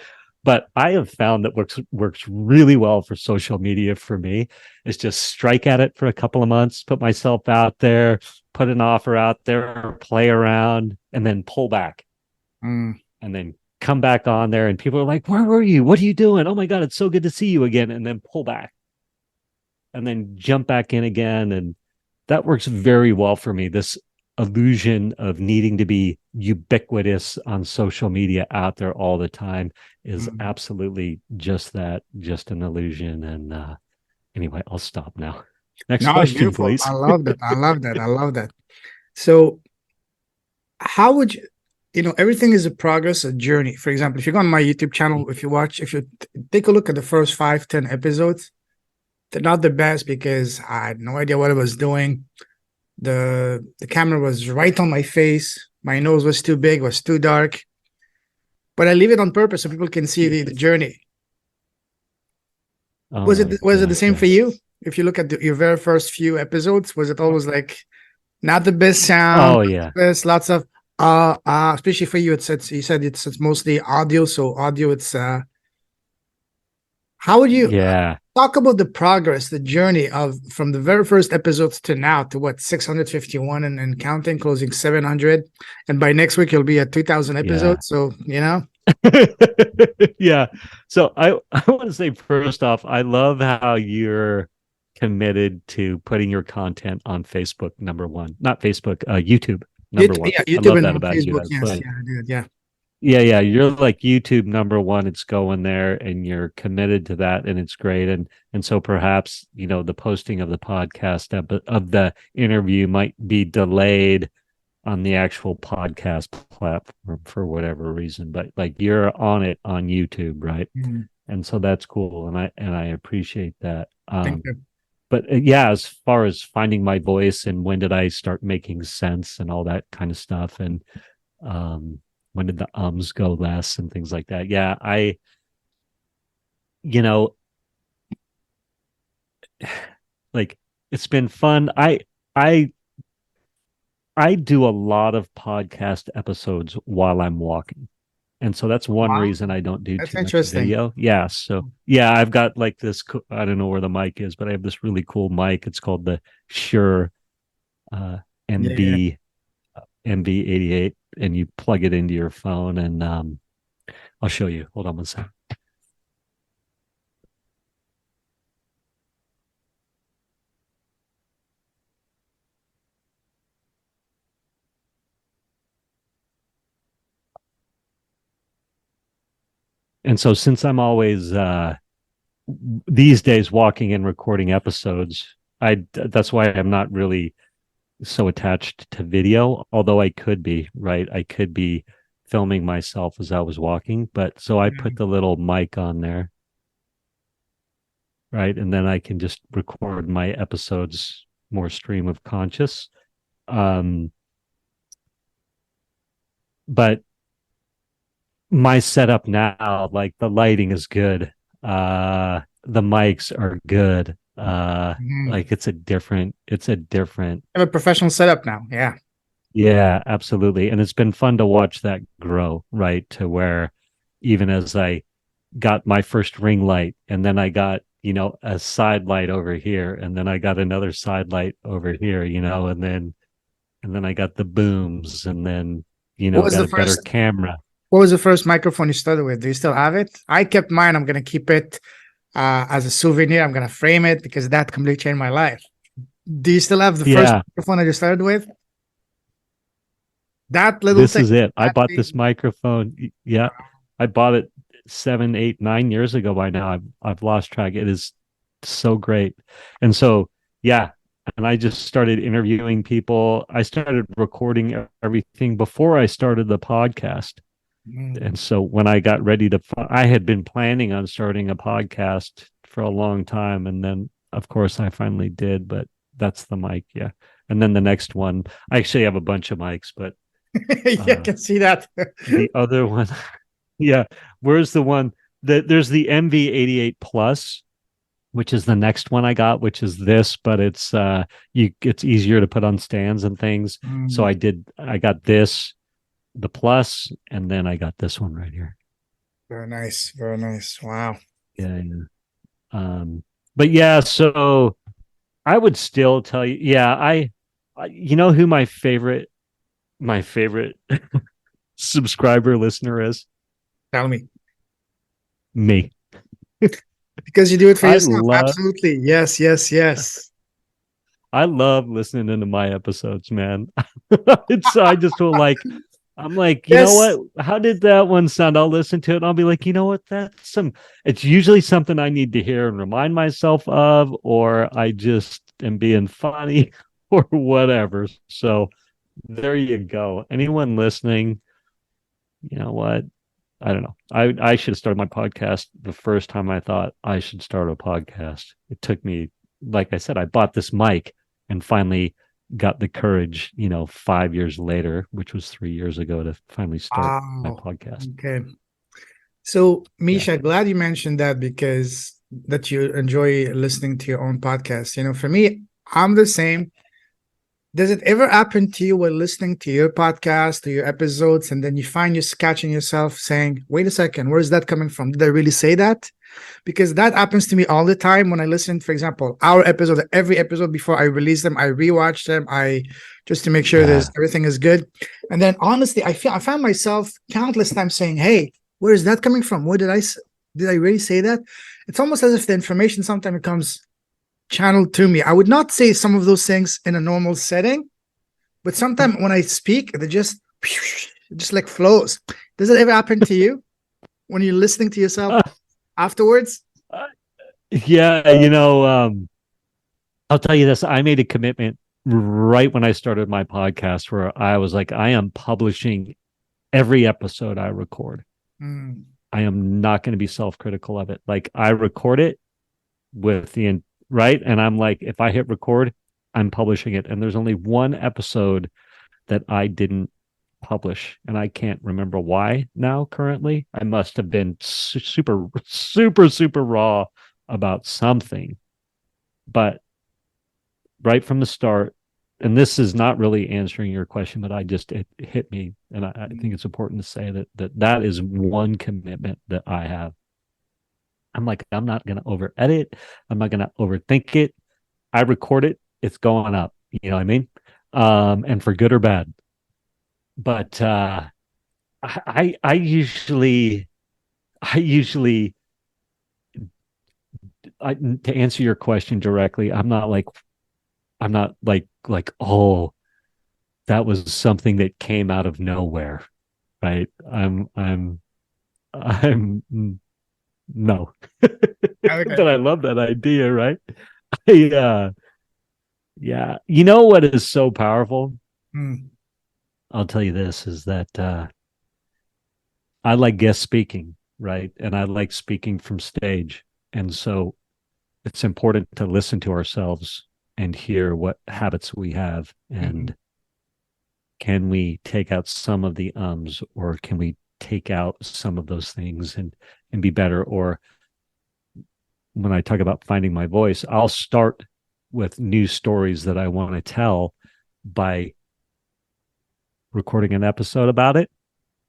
[SPEAKER 1] But I have found that works really well for social media for me is just strike at it for a couple of months, put myself out there, put an offer out there, play around, and then pull back,
[SPEAKER 2] Mm.
[SPEAKER 1] and then come back on there. And people are like, "Where were you? What are you doing? Oh my God, it's so good to see you again." And then pull back, and then jump back in again. And that works very well for me. This illusion of needing to be ubiquitous on social media out there all the time is
[SPEAKER 2] Mm.
[SPEAKER 1] absolutely just that, just an illusion. And anyway, I'll stop now. Next
[SPEAKER 2] No, it's
[SPEAKER 1] question,
[SPEAKER 2] beautiful.
[SPEAKER 1] please.
[SPEAKER 2] I love that. I love that. I love that. So, how would everything is a progress, a journey. For example, if you go on my YouTube channel, if you take a look at the first 5, 10 episodes, they're not the best because I had no idea what I was doing. The camera was right on my face. My nose was too big, was too dark. But I leave it on purpose so people can see the journey.
[SPEAKER 1] Oh
[SPEAKER 2] Was it the
[SPEAKER 1] my gosh,
[SPEAKER 2] same for
[SPEAKER 1] yes.
[SPEAKER 2] you? If you look at your very first few episodes, was it always like not the best sound,
[SPEAKER 1] Oh
[SPEAKER 2] not
[SPEAKER 1] yeah.
[SPEAKER 2] the best, lots of especially for you, it's you said it's mostly audio, so audio it's how would you
[SPEAKER 1] Yeah.
[SPEAKER 2] talk about the progress, the journey of from the very first episodes to now to what 651 and counting, closing 700, and by next week you'll be at 2,000
[SPEAKER 1] Yeah.
[SPEAKER 2] episodes. So
[SPEAKER 1] Yeah. So I want to say, first off, I love how you're committed to putting your content on Facebook, number one. Not Facebook, YouTube, number one.
[SPEAKER 2] Yeah,
[SPEAKER 1] I
[SPEAKER 2] YouTube
[SPEAKER 1] love
[SPEAKER 2] and
[SPEAKER 1] that about you.
[SPEAKER 2] Facebook.
[SPEAKER 1] That's
[SPEAKER 2] Yes,
[SPEAKER 1] like,
[SPEAKER 2] yeah, I did. Yeah.
[SPEAKER 1] yeah, you're like YouTube number one. It's going there, and you're committed to that, and it's great. And so perhaps, the posting of the podcast of the interview might be delayed on the actual podcast platform for whatever reason, but like, you're on it on YouTube, right?
[SPEAKER 2] Mm,
[SPEAKER 1] And so that's cool, and I appreciate that.
[SPEAKER 2] thank you.
[SPEAKER 1] But yeah, as far as finding my voice and when did I start making sense and all that kind of stuff, and um when did the ums go less and things like that. Yeah, you know like, it's been fun. I I do a lot of podcast episodes while I'm walking. And so that's one
[SPEAKER 2] Wow,
[SPEAKER 1] reason I don't do
[SPEAKER 2] that's
[SPEAKER 1] too much
[SPEAKER 2] interesting.
[SPEAKER 1] video. Yeah. So, yeah, I've got like this, I don't know where the mic is, but I have this really cool mic. It's called the Shure uh,
[SPEAKER 2] Yeah.
[SPEAKER 1] MB, MB88, and you plug it into your phone. And I'll show you. Hold on one second. And so, since I'm always these days walking and recording episodes, that's why I'm not really so attached to video, although I could be, right? I could be filming myself as I was walking, but so I put
[SPEAKER 2] Mm.
[SPEAKER 1] the little mic on there. right? And then I can just record my episodes more stream of conscious. Um, but my setup now, like the lighting is good. The mics are good.
[SPEAKER 2] Mhm.
[SPEAKER 1] Like it's a different,
[SPEAKER 2] I have a professional setup now. Yeah.
[SPEAKER 1] yeah, absolutely. And it's been fun to watch that grow, right? To where even as I got my first ring light and then I got, a side light over here and then I got another side light over here, and then I got the booms and then,
[SPEAKER 2] What was
[SPEAKER 1] got
[SPEAKER 2] the
[SPEAKER 1] a better
[SPEAKER 2] first
[SPEAKER 1] camera.
[SPEAKER 2] What was the first microphone you started with? Do you still have it? I kept mine. I'm gonna keep it as a souvenir. I'm gonna frame it because that completely changed my life. Do you still have the first
[SPEAKER 1] Yeah,
[SPEAKER 2] microphone that you started with? That little
[SPEAKER 1] this
[SPEAKER 2] thing,
[SPEAKER 1] is it. I
[SPEAKER 2] that
[SPEAKER 1] bought this
[SPEAKER 2] thing.
[SPEAKER 1] microphone. Yeah, I bought it 7, 8, 9 years ago by now. I've lost track. It is so great. And so, yeah. And I just started interviewing people. I started recording everything before I started the podcast.
[SPEAKER 2] Mm.
[SPEAKER 1] And so when I got ready I had been planning on starting a podcast for a long time. And then, of course, I finally did. But that's the mic. Yeah. And then the next one, I actually have a bunch of mics, but
[SPEAKER 2] Yeah, I
[SPEAKER 1] uh,
[SPEAKER 2] can see that.
[SPEAKER 1] the other one, yeah. Where's the one that there's the MV88 Plus, which is the next one I got, which is this, but it's easier to put on stands and things. So
[SPEAKER 2] Mm.
[SPEAKER 1] I got this, the Plus, and then I got this one right here.
[SPEAKER 2] Very nice. Very nice. Wow.
[SPEAKER 1] Yeah, yeah. But yeah, so I would still tell you, yeah, you know who my favorite subscriber listener is?
[SPEAKER 2] Tell me.
[SPEAKER 1] Me.
[SPEAKER 2] Because you do it for
[SPEAKER 1] I
[SPEAKER 2] yourself.
[SPEAKER 1] love
[SPEAKER 2] Absolutely. Yes, yes, yes.
[SPEAKER 1] I love listening into my episodes, man. I just feel like I'm like, you know
[SPEAKER 2] Yes.
[SPEAKER 1] what? How did that one sound? I'll listen to it and I'll be like, you know what? It's usually something I need to hear and remind myself of, or I just am being funny or whatever. So there you go. Anyone listening, you know what? I don't know. I should have started my podcast the first time I thought I should start a podcast. It took me, like I said, I bought this mic and finally got the courage, 5 years later, which was 3 years ago, to finally start my
[SPEAKER 2] Wow.
[SPEAKER 1] podcast.
[SPEAKER 2] Okay. So,
[SPEAKER 1] Yeah.
[SPEAKER 2] Misha, glad you mentioned that because that you enjoy listening to your own podcast. For me, I'm the same. Does it ever happen to you while listening to your podcast, to your episodes, and then you find you catching yourself saying, wait a second, where's that coming from? Did I really say that? Because that happens to me all the time when I listen, for example, our episode, every episode before I release them, I rewatch them. I just to make sure
[SPEAKER 1] Yeah.
[SPEAKER 2] there's everything is good. And then honestly, I found myself countless times saying, hey, where is that coming from? What did I really say that? It's almost as if the information sometimes comes channeled to me. I would not say some of those things in a normal setting, but sometimes when I speak, they just like flows. Does it ever happen to you when you're listening to yourself afterwards?
[SPEAKER 1] Yeah, I'll tell you this. I made a commitment right when I started my podcast where I was like, I am publishing every episode I record.
[SPEAKER 2] Mm.
[SPEAKER 1] I am not going to be self-critical of it. Like I record it with right. And I'm like, if I hit record, I'm publishing it. And there's only one episode that I didn't publish. And I can't remember why now currently. I must have been super, super, super raw about something. But right from the start, and this is not really answering your question, but it hit me. And I think it's important to say that is one commitment that I have. I'm like, I'm not going to over edit. I'm not going to overthink it. I record it. It's going up. You know what I mean? And for good or bad. But I usually, to answer your question directly, I'm not like, oh, that was something that came out of nowhere, right? I'm no,
[SPEAKER 2] Okay.
[SPEAKER 1] but I love that idea, right? Yeah, yeah. You know what is so powerful?
[SPEAKER 2] Mm.
[SPEAKER 1] I'll tell you this is that I like guest speaking, right? And I like speaking from stage. And so it's important to listen to ourselves and hear what habits we have,
[SPEAKER 2] Mhm.
[SPEAKER 1] and can we take out some of the ums, or can we take out some of those things and be better? Or when I talk about finding my voice, I'll start with new stories that I want to tell by recording an episode about it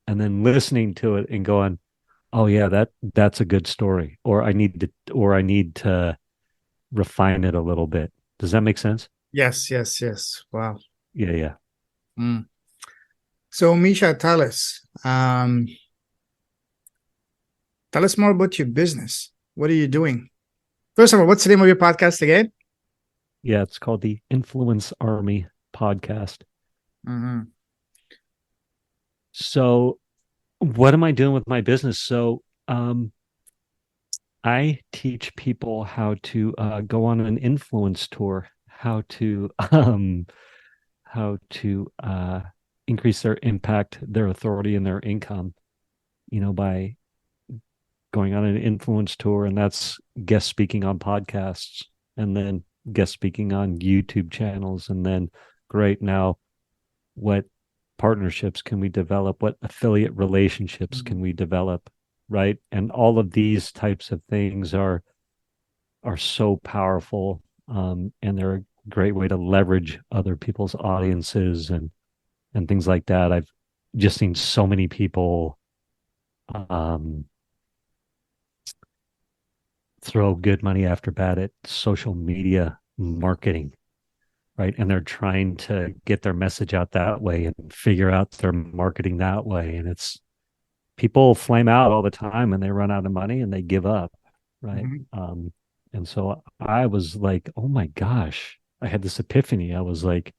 [SPEAKER 1] and then listening to it and going, oh yeah, that's a good story, or I need to refine it a little bit. Does that make sense?
[SPEAKER 2] Yes, yes, yes. Wow.
[SPEAKER 1] Yeah, yeah.
[SPEAKER 2] Mm. So, Misha, tell us more about your business. What are you doing? First of all, what's the name of your podcast again?
[SPEAKER 1] Yeah, it's called the Influence Army podcast.
[SPEAKER 2] Mm-hmm.
[SPEAKER 1] So, what am I doing with my business? So, I teach people how to go on an influence tour, how to increase their impact, their authority, and their income. By going on an influence tour, and that's guest speaking on podcasts, and then guest speaking on YouTube channels, and then great now, what partnerships can we develop? What affiliate relationships can we develop? Right, and all of these types of things are so powerful, and they're a great way to leverage other people's audiences and things like that. I've just seen so many people um, throw good money after bad at social media marketing, right? And they're trying to get their message out that way and figure out their marketing that way. And it's people flame out all the time and they run out of money and they give up, right?
[SPEAKER 2] Mm-hmm.
[SPEAKER 1] And so I was like, oh my gosh, I had this epiphany. I was like,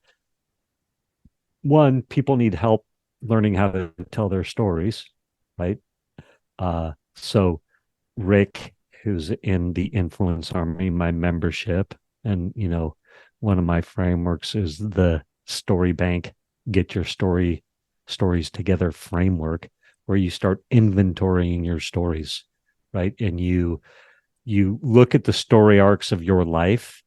[SPEAKER 1] one, people need help learning how to tell their stories, right? So Rick, who's in the Influence Army, my membership, and one of my frameworks is the Story Bank, get your stories together framework, where you start inventorying your stories, right? And you look at the story arcs of your life.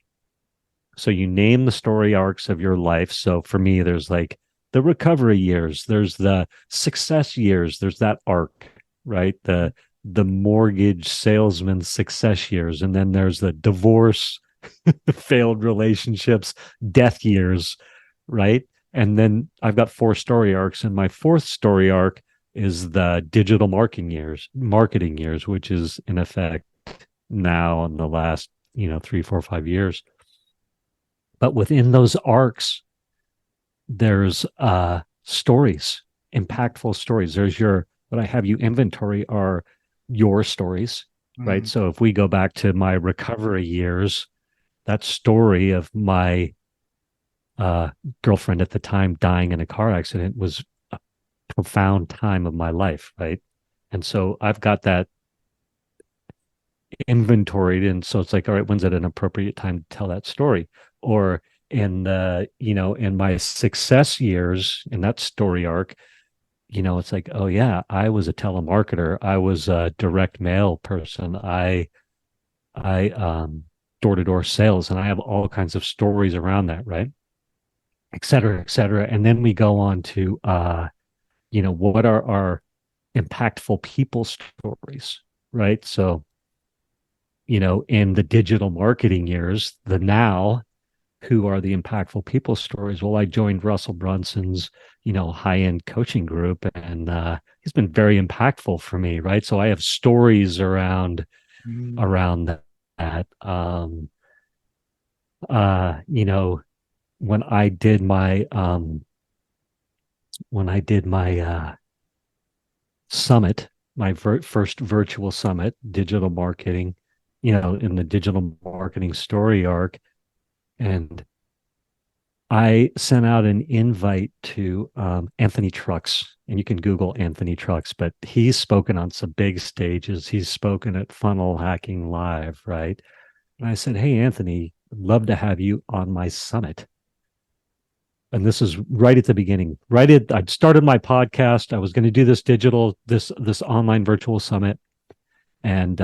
[SPEAKER 1] So you name the story arcs of your life. So for me, there's like the recovery years, there's the success years, there's that arc, right? The mortgage salesman success years, and then there's the divorce, failed relationships, death years, right? And then I've got 4 story arcs, and my 4th story arc is the digital marketing years, which is in effect now in the last 3, 4, 5 years. But within those arcs, there's stories, impactful stories. There's what I have you inventory are your stories, right?
[SPEAKER 2] Mm-hmm.
[SPEAKER 1] So if we go back to my recovery years, that story of my girlfriend at the time dying in a car accident was a profound time of my life, right? And so I've got that inventoried, and so it's like, all right, when's it an appropriate time to tell that story? Or in the in my success years, in that story arc, it's like, oh yeah, I was a telemarketer, I was a direct mail person, I door-to-door sales, and I have all kinds of stories around that, right? Et cetera, et cetera. And then we go on to what are our impactful people stories, right? So in the digital marketing years, the now, who are the impactful people stories? Well, I joined Russell Brunson's, high-end coaching group, and he's been very impactful for me, right? So I have stories around that. You know, when I did my summit, my first virtual summit, digital marketing, in the digital marketing story arc, and I sent out an invite to Anthony Trucks, and you can Google Anthony Trucks, but he's spoken on some big stages. He's spoken at Funnel Hacking Live, right? And I said, hey, Anthony, I'd love to have you on my summit. And this is right at the beginning. I'd started my podcast. I was going to do this online virtual summit, and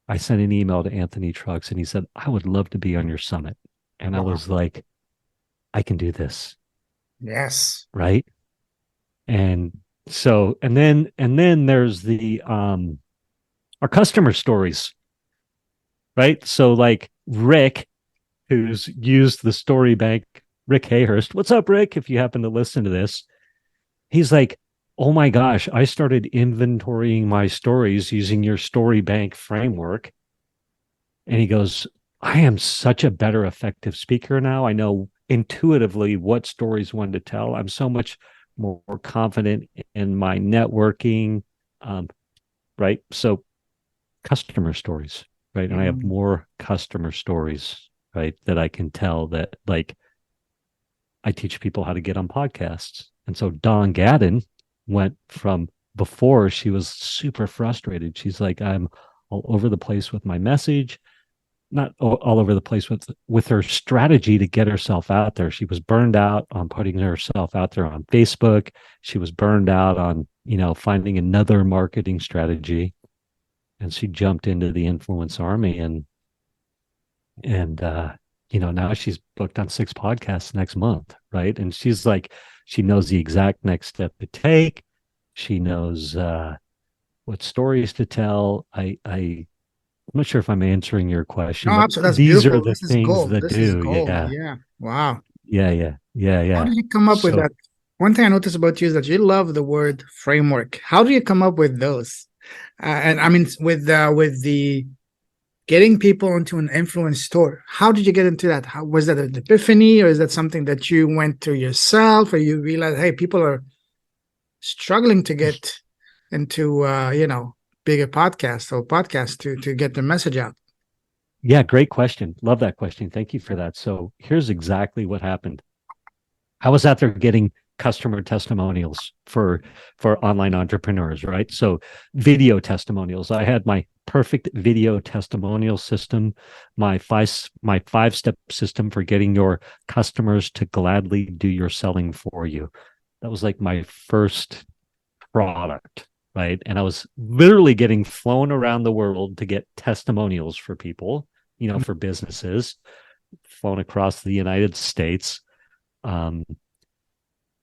[SPEAKER 1] I sent an email to Anthony Trucks and he said, I would love to be on your summit. And I
[SPEAKER 2] Wow.
[SPEAKER 1] was like, I can do this.
[SPEAKER 2] Yes.
[SPEAKER 1] Right. And so, and then there's the, our customer stories, right? So like Rick, who's used the story bank, Rick Hayhurst. What's up, Rick? If you happen to listen to this, he's like, oh my gosh, I started inventorying my stories using your story bank framework. And he goes, I am such a better effective speaker now. I know intuitively what stories when to tell. I'm so much more confident in my networking. Um, right. So customer stories, right? And I have
[SPEAKER 2] Mm.
[SPEAKER 1] more customer stories, right, that I can tell that like I teach people how to get on podcasts. And so Dawn Gadden went from before she was super frustrated. She's like, I'm all over the place with my message, not all over the place with her strategy to get herself out there. She was burned out on putting herself out there on Facebook. She was burned out on, finding another marketing strategy. And she jumped into the influence army and now she's booked on 6 podcasts next month, right? And she's like, she knows the exact next step to take. She knows what stories to tell. I'm not sure if I'm answering your
[SPEAKER 2] No,
[SPEAKER 1] question, but
[SPEAKER 2] absolutely. That's
[SPEAKER 1] these are
[SPEAKER 2] beautiful.
[SPEAKER 1] the
[SPEAKER 2] This is
[SPEAKER 1] things
[SPEAKER 2] gold.
[SPEAKER 1] that
[SPEAKER 2] This is
[SPEAKER 1] do.
[SPEAKER 2] gold.
[SPEAKER 1] Yeah.
[SPEAKER 2] Yeah. Wow.
[SPEAKER 1] Yeah. Yeah. Yeah.
[SPEAKER 2] How
[SPEAKER 1] Yeah.
[SPEAKER 2] did you come up with
[SPEAKER 1] So
[SPEAKER 2] that? One thing I noticed about you is that you love the word framework. How do you come up with those? And I mean, with the getting people into an influence store, how did you get into that? How was that an epiphany, or is that something that you went through yourself, or you realized, hey, people are struggling to get into bigger podcasts or podcasts to get their message out?
[SPEAKER 1] yeah, great question. Love that question. Thank you for that. So here's exactly what happened. I was out there getting customer testimonials for online entrepreneurs, right? So video testimonials. I had my perfect video testimonial system, my five step system for getting your customers to gladly do your selling for you. That was like my first product, right? And I was literally getting flown around the world to get testimonials for people, for businesses, flown across the United States. Um,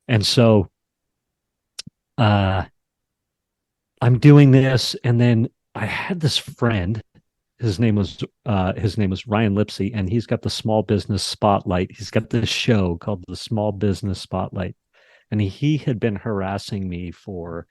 [SPEAKER 1] and so uh, I'm doing this, and then I had this friend. His name was Ryan Lipsey, and he's got the Small Business Spotlight. He's got this show called the Small Business Spotlight, and he had been harassing me for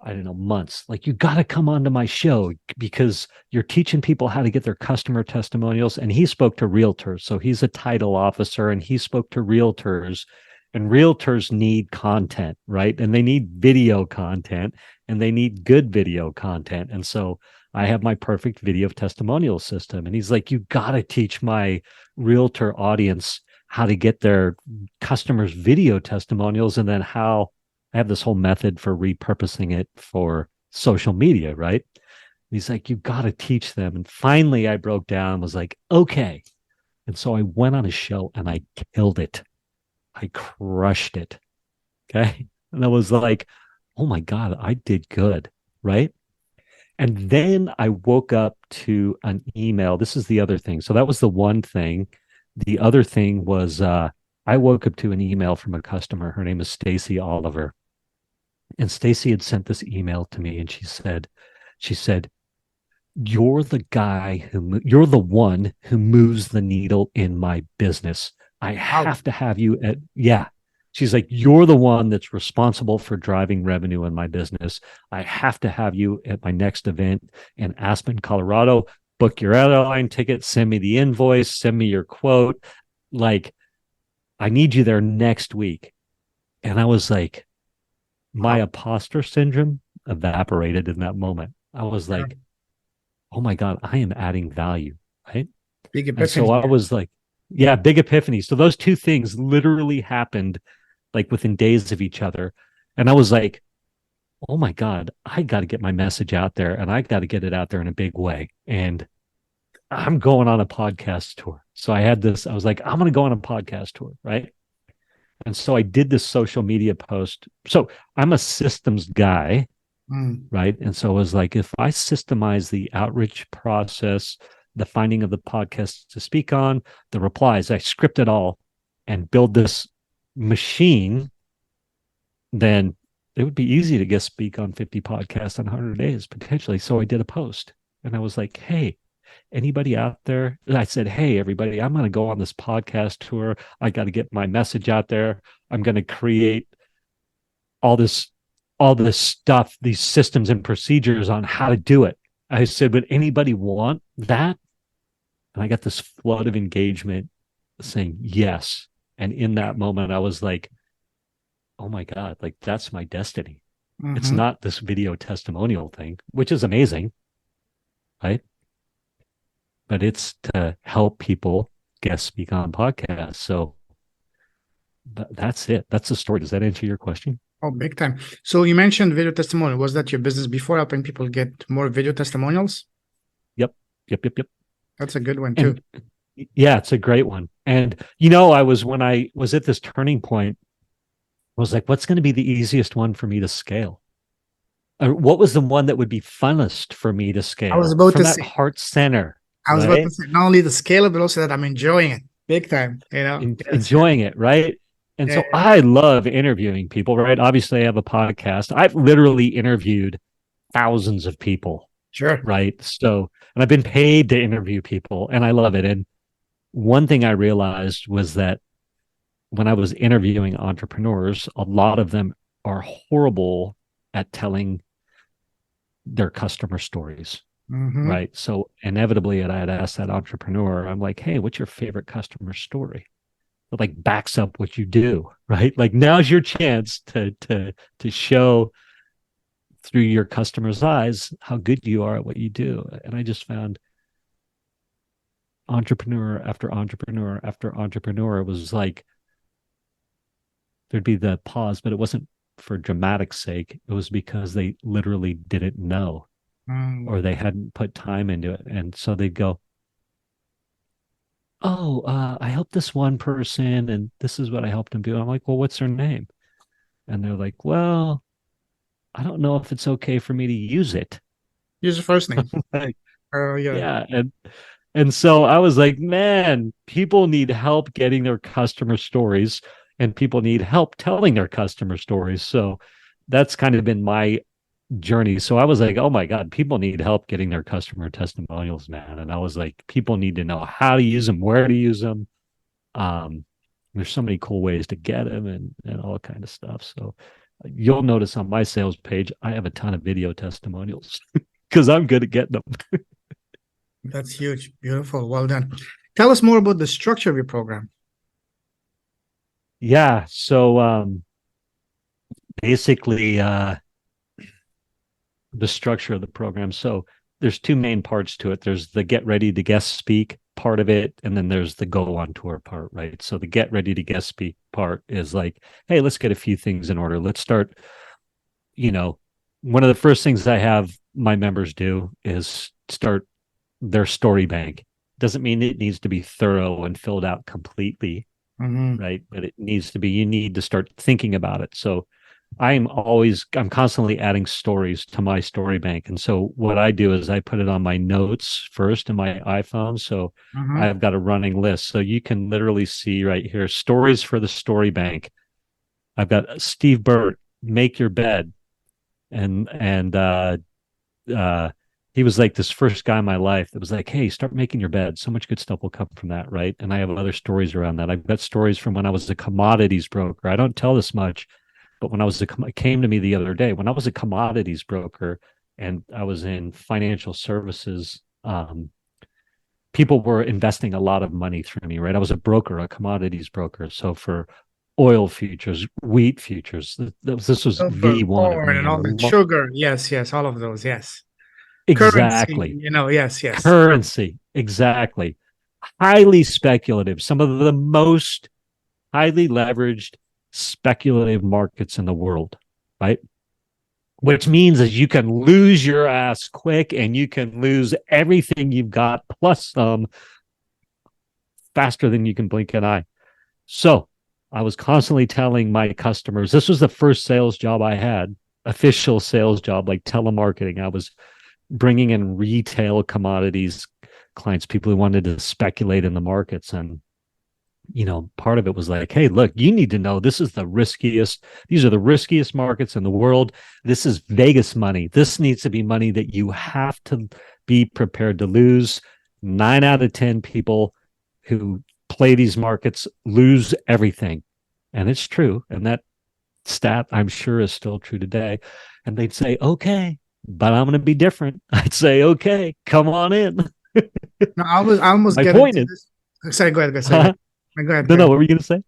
[SPEAKER 1] I don't know months. Like, you got to come onto my show because you're teaching people how to get their customer testimonials. And he spoke to realtors, so he's a title officer, and he spoke to realtors and realtors need content, right? And they need video content and they need good video content. And so I have my perfect video testimonial system. And he's like, you got to teach my realtor audience how to get their customers' video testimonials and then how I have this whole method for repurposing it for social media, right? And he's like, you got to teach them. And finally, I broke down and was like, okay. And so I went on a show and I killed it. I crushed it. Okay. And I was like, oh my God, I did good. Right. And then I woke up to an email. This is the other thing. So that was the one thing. The other thing was I woke up to an email from a customer. Her name is Stacy Oliver. And Stacy had sent this email to me and she said, you're the one who moves the needle in my business. I
[SPEAKER 2] Wow.
[SPEAKER 1] have to have you at, yeah. She's like, you're the one that's responsible for driving revenue in my business. I have to have you at my next event in Aspen, Colorado. Book your airline ticket, send me the invoice, send me your quote. Like, I need you there next week. And I was like, my imposter syndrome evaporated in that moment. I was
[SPEAKER 2] Yeah.
[SPEAKER 1] like, oh my God, I am adding value. Right.
[SPEAKER 2] Big
[SPEAKER 1] And so
[SPEAKER 2] epiphany.
[SPEAKER 1] I was like, yeah, big epiphany. So those two things literally happened like within days of each other. And I was like, oh my God, I got to get my message out there and I got to get it out there in a big way. And I'm going on a podcast tour. So I was like, I'm going to go on a podcast tour. Right. And so I did this social media post. So I'm a systems guy. right? And so it was like, if I systemize the outreach process, the finding of the podcasts to speak on, the replies, I script it all and build this machine, then it would be easy to guest speak on 50 podcasts in 100 days potentially. So I did a post and I was like, hey, anybody out there? And I said, hey, everybody, I'm going to go on this podcast tour. I got to get my message out there. I'm going to create all this stuff, these systems and procedures on how to do it. I said, would anybody want that? And I got this flood of engagement saying yes. And in that moment, I was like, oh my God, like that's my destiny. It's not this video testimonial thing, which is amazing, right? But it's to help people guest speak on podcasts. So that's it. That's the story. Does that answer your question?
[SPEAKER 2] Oh, big time. So you mentioned video testimonial. Was that your business before, helping people get more video testimonials?
[SPEAKER 1] Yep.
[SPEAKER 2] That's a good one too.
[SPEAKER 1] And, yeah, it's a great one. And when I was at this turning point, I was like, what's going to be the easiest one for me to scale? Or what was the one that would be funnest for me to scale?
[SPEAKER 2] I was about
[SPEAKER 1] from
[SPEAKER 2] to
[SPEAKER 1] that
[SPEAKER 2] say,
[SPEAKER 1] heart center.
[SPEAKER 2] I was about to say, not only the scale, but also that I'm enjoying it big time,
[SPEAKER 1] Enjoying it, right? And so I love interviewing people, right? Obviously, I have a podcast. I've literally interviewed thousands of people.
[SPEAKER 2] Sure.
[SPEAKER 1] Right. So, and I've been paid to interview people and I love it. And one thing I realized was that when I was interviewing entrepreneurs, a lot of them are horrible at telling their customer stories. Right. So inevitably, I had asked that entrepreneur, I'm like, hey, what's your favorite customer story? It like backs up what you do, right? Like now's your chance to show through your customers' eyes how good you are at what you do. And I just found entrepreneur after entrepreneur after entrepreneur was like, there'd be the pause, but it wasn't for dramatic sake. It was because they literally didn't know or they hadn't put time into it. And so they'd go, oh, I helped this one person and this is what I helped them do. I'm like, well, what's their name? And they're like, well, I don't know if it's okay for me to use it.
[SPEAKER 2] Use the first name.
[SPEAKER 1] Like,
[SPEAKER 2] yeah.
[SPEAKER 1] Yeah. And so I was like, man, people need help getting their customer stories and people need help telling their customer stories. So that's kind of been my journey. So I was like, oh my God, people need help getting their customer testimonials, man. And I was like, people need to know how to use them, where to use them. There's so many cool ways to get them and all kind of stuff. So you'll notice on my sales page, I have a ton of video testimonials because I'm good at getting them.
[SPEAKER 2] That's huge. Beautiful. Well done. Tell us more about the structure of your program.
[SPEAKER 1] Yeah. So basically, the structure of the program. So there's two main parts to it. There's the get ready to guest speak part of it, and then there's the go on tour part, right? So the get ready to guest speak part is like, hey, let's get a few things in order. Let's start, one of the first things I have my members do is start their story bank. Doesn't mean it needs to be thorough and filled out completely, right? But it needs to be, you need to start thinking about it. So I'm constantly adding stories to my story bank. And so what I do is I put it on my notes first in my iPhone. So I've got a running list. So you can literally see right here, stories for the story bank. I've got Steve Burt, make your bed. And he was like this first guy in my life that was like, hey, start making your bed. So much good stuff will come from that, right? And I have other stories around that. I've got stories from when I was a commodities broker. I don't tell this much, but when it came to me the other day, when I was a commodities broker and I was in financial services, people were investing a lot of money through me, right? I was a broker, a commodities broker. So for oil futures, wheat futures, this was V1.
[SPEAKER 2] And all that sugar. Yes, all of those. Yes.
[SPEAKER 1] Exactly.
[SPEAKER 2] Currency, yes.
[SPEAKER 1] Currency. Exactly. Highly speculative. Some of the most highly leveraged speculative markets in the world, right? Which means that you can lose your ass quick and you can lose everything you've got plus some faster than you can blink an eye. So I was constantly telling my customers, this was the first sales job I had official sales job, like telemarketing. I was bringing in retail commodities clients, people who wanted to speculate in the markets. And, part of it was like, hey, look, you need to know these are the riskiest markets in the world. This is Vegas money. This needs to be money that you have to be prepared to lose. 9 out of 10 people who play these markets lose everything. And it's true. And that stat, I'm sure, is still true today. And they'd say, okay, but I'm going to be different. I'd say, okay, come on in.
[SPEAKER 2] No, I almost
[SPEAKER 1] My
[SPEAKER 2] get
[SPEAKER 1] point
[SPEAKER 2] into
[SPEAKER 1] is,
[SPEAKER 2] this. Sorry, go ahead. Sorry, go ahead.
[SPEAKER 1] no, what were you going to say?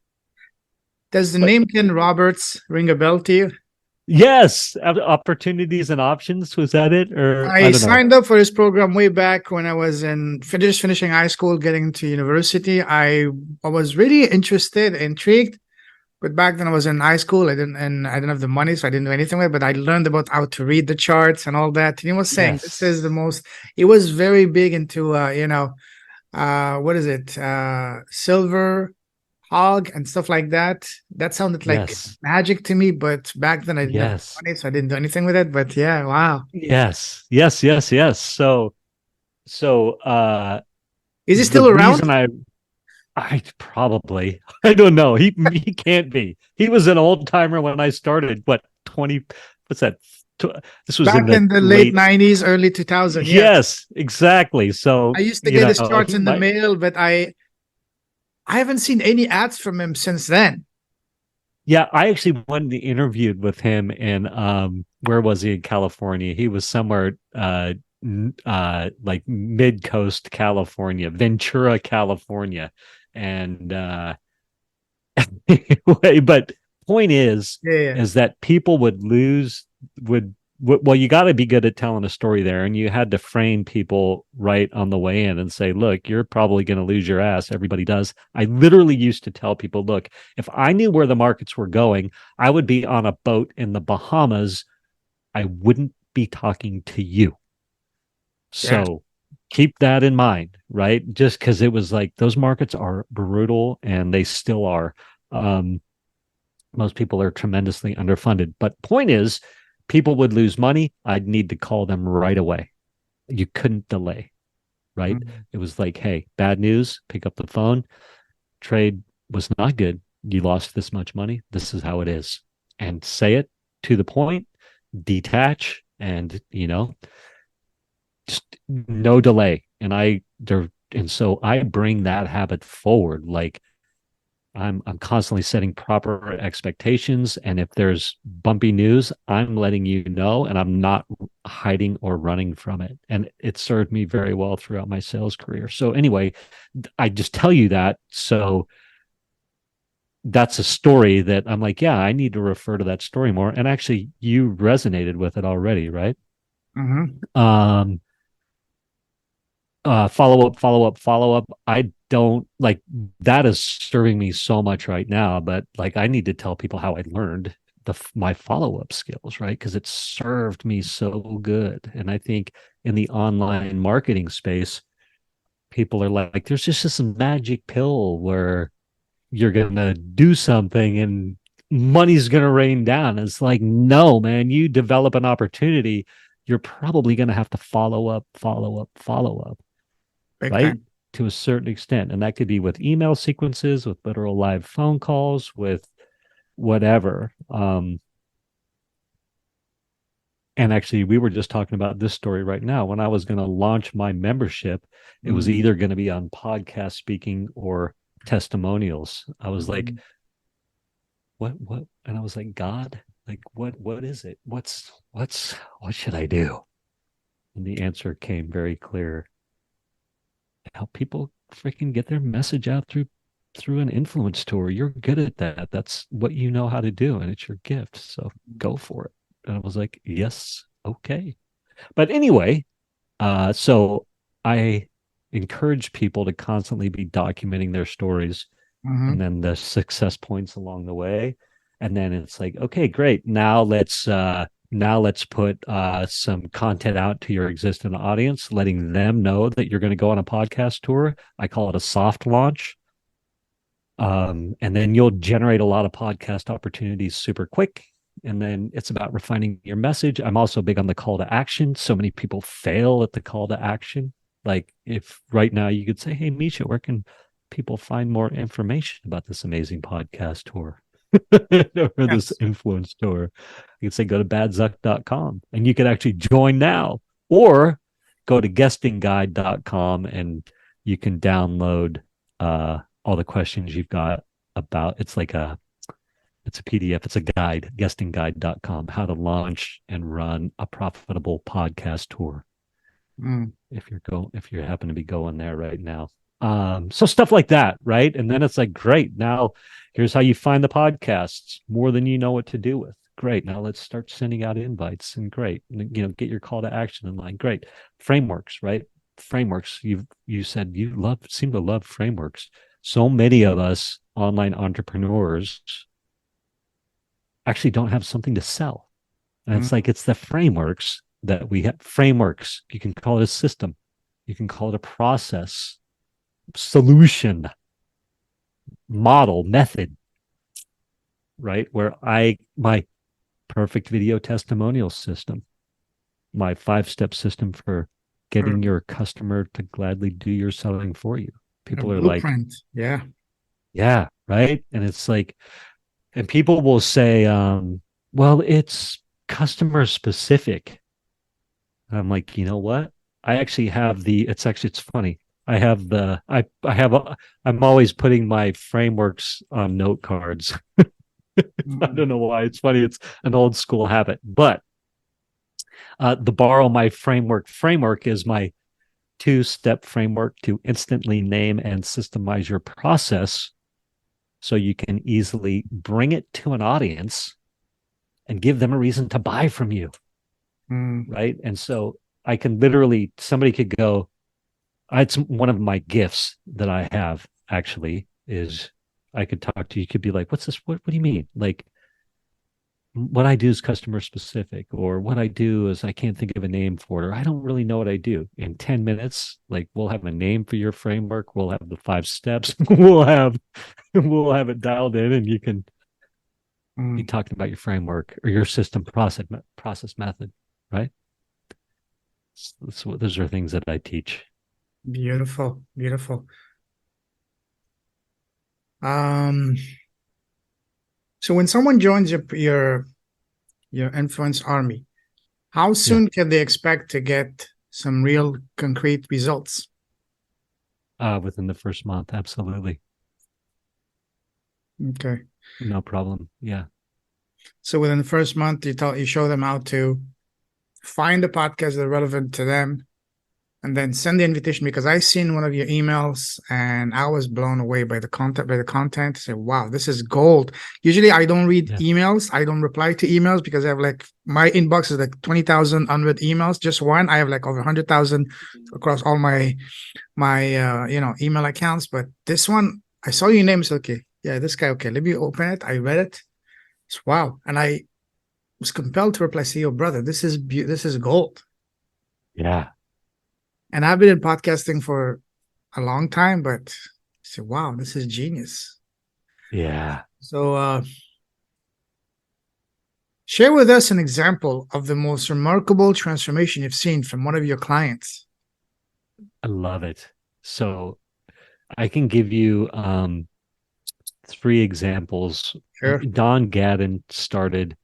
[SPEAKER 2] Does the
[SPEAKER 1] But
[SPEAKER 2] name Ken Roberts ring a bell to you?
[SPEAKER 1] yes, opportunities and options. Was that it? Or I
[SPEAKER 2] I
[SPEAKER 1] don't know.
[SPEAKER 2] signed up for this program way back when I was finishing high school, getting into university. I was really interested, intrigued, but back then I was in high school. I didn't have the money, so I didn't do anything with it. But I learned about how to read the charts and all that. And he was saying this is the
[SPEAKER 1] Yes.
[SPEAKER 2] most. He was very big into what is it? Silver hog and stuff like that. That sounded like
[SPEAKER 1] Yes.
[SPEAKER 2] magic to me, but back then I didn't have
[SPEAKER 1] Yes.
[SPEAKER 2] money, so I didn't do anything with it. But yeah, wow.
[SPEAKER 1] Yes. Yes. Yes. Yes. So
[SPEAKER 2] Is he
[SPEAKER 1] the
[SPEAKER 2] still around?
[SPEAKER 1] reason I probably I don't know. He can't be. He was an old timer when I started. What 20? What's that? This was in
[SPEAKER 2] Back
[SPEAKER 1] the
[SPEAKER 2] in the late
[SPEAKER 1] late.
[SPEAKER 2] 90s, early 2000. Yeah.
[SPEAKER 1] Yes, exactly.
[SPEAKER 2] I
[SPEAKER 1] So
[SPEAKER 2] used to get his charts
[SPEAKER 1] he
[SPEAKER 2] in the
[SPEAKER 1] might.
[SPEAKER 2] mail, but I haven't seen any ads from him since then.
[SPEAKER 1] Yeah, I actually went and interviewed with him in where was he in California? He was somewhere like mid coast California, Ventura, California, and anyway, but point
[SPEAKER 2] Yeah, yeah.
[SPEAKER 1] is that people would lose would well, you got to be good at telling a story there, and you had to frame people right on the way in and say, look, you're probably going to lose your ass. Everybody does. I literally used to tell people, look, if I knew where the markets were going, I would be on a boat in the Bahamas. I wouldn't be talking to you.
[SPEAKER 2] Yeah.
[SPEAKER 1] So keep that in mind, right? Just because it was like those markets are brutal and they still are. Um, most people are tremendously underfunded. But point is, people would lose money. I'd need to call them right away. You couldn't delay, right?
[SPEAKER 2] Mhm.
[SPEAKER 1] It was like, hey, bad news, pick up the phone. Trade was not good. You lost this much money. This is how it is. And say it to the point, detach, and just no delay. And so I bring that habit forward. Like I'm constantly setting proper expectations, and if there's bumpy news, I'm letting you know, and I'm not hiding or running from it. And it served me very well throughout my sales career. So anyway, I just tell you that. So that's a story that I'm like, yeah, I need to refer to that story more. And actually, you resonated with it already, right?
[SPEAKER 2] Mhm.
[SPEAKER 1] Um, follow up. I don't like that is serving me so much right now, but like I need to tell people how I learned my follow-up skills, right? Because it served me so good. And I think in the online marketing space, people are like, there's just this magic pill where you're gonna do something and money's gonna rain down. It's like, no, man, you develop an opportunity, you're probably gonna have to follow up,
[SPEAKER 2] Big
[SPEAKER 1] right?
[SPEAKER 2] time.
[SPEAKER 1] To a certain extent. And that could be with email sequences, with literal live phone calls, with whatever. And actually, we were just talking about this story right now. When I was going to launch my membership, it was
[SPEAKER 2] Mhm.
[SPEAKER 1] either going to be on podcast speaking or testimonials. I was like,
[SPEAKER 2] Mhm.
[SPEAKER 1] what? And I was like, God, like, what is it? What should I do? And the answer came very clear: help people freaking get their message out through an influence tour. You're good at that. That's what you know how to do, and it's your gift. So go for it. And I was like, yes, okay. But anyway, so I encourage people to constantly be documenting their stories and
[SPEAKER 2] Mhm.
[SPEAKER 1] then the success points along the way. And then it's like, okay, great. Now let's put some content out to your existing audience, letting them know that you're going to go on a podcast tour. I call it a soft launch. And then you'll generate a lot of podcast opportunities super quick. And then it's about refining your message. I'm also big on the call to action. So many people fail at the call to action. Like if right now you could say, hey, Misha, where can people find more information about this amazing podcast tour or this
[SPEAKER 2] Yes.
[SPEAKER 1] influence tour? You could say, go to badzuck.com and you could actually join now, or go to guestingguide.com and you can download all the questions you've got about it's a PDF, it's a guide, guestingguide.com, how to launch and run a profitable podcast tour.
[SPEAKER 2] Mm.
[SPEAKER 1] If you happen to be going there right now. So stuff like that, right? And then it's like, great, now here's how you find the podcasts more than you know what to do with. Great. Now let's start sending out invites, and great. Get your call to action in line. Great. Frameworks, right? Frameworks. You said you seem to love frameworks. So many of us online entrepreneurs actually don't have something to sell. And it's like, it's the frameworks that we have. Frameworks. You can call it a system. You can call it a process, solution, model, method, right? Where my perfect video testimonial system, my 5-step system for getting your customer to gladly do your selling for you. People are like, yeah, right. And it's like, and people will say, well, it's customer specific. And I'm like, you know what? I actually have it's funny. I have I'm always putting my frameworks on note cards. I don't know why. It's funny. It's an old school habit, but the borrow my framework is my 2-step framework to instantly name and systemize your process so you can easily bring it to an audience and give them a reason to buy from you. Right. And so I can literally, somebody could go, it's one of my gifts that I have actually is I could talk to you. You could be like, what's this? What do you mean? Like, what I do is customer specific, or what I do is I can't think of a name for it, or I don't really know what I do. In 10 minutes, like, we'll have a name for your framework. We'll have the 5 steps. we'll have it dialed in, and you can be talking about your framework or your system process method, right? So those are things that I teach.
[SPEAKER 2] Beautiful. So when someone joins your influence army, how soon can they expect to get some real concrete results?
[SPEAKER 1] Within the first month, absolutely.
[SPEAKER 2] Okay.
[SPEAKER 1] No problem. Yeah.
[SPEAKER 2] So within the first month, you show them how to find the podcasts that are relevant to them, and then send the invitation, because I seen one of your emails and I was blown away by the content. I said, wow, this is gold. Usually I don't read emails. I don't reply to emails because I have my inbox is like 20,000 unread emails. Just one. I have like over 100,000 across all my email accounts. But this one, I saw your name. It's okay. Yeah, this guy. Okay, let me open it. I read it. It's wow. And I was compelled to reply, say, yo, brother, this is gold.
[SPEAKER 1] Yeah.
[SPEAKER 2] And I've been in podcasting for a long time, but I said, wow, this is genius.
[SPEAKER 1] Yeah.
[SPEAKER 2] So share with us an example of the most remarkable transformation you've seen from one of your clients.
[SPEAKER 1] I love it. So I can give you 3 examples.
[SPEAKER 2] Sure.
[SPEAKER 1] Dawn Gadden started,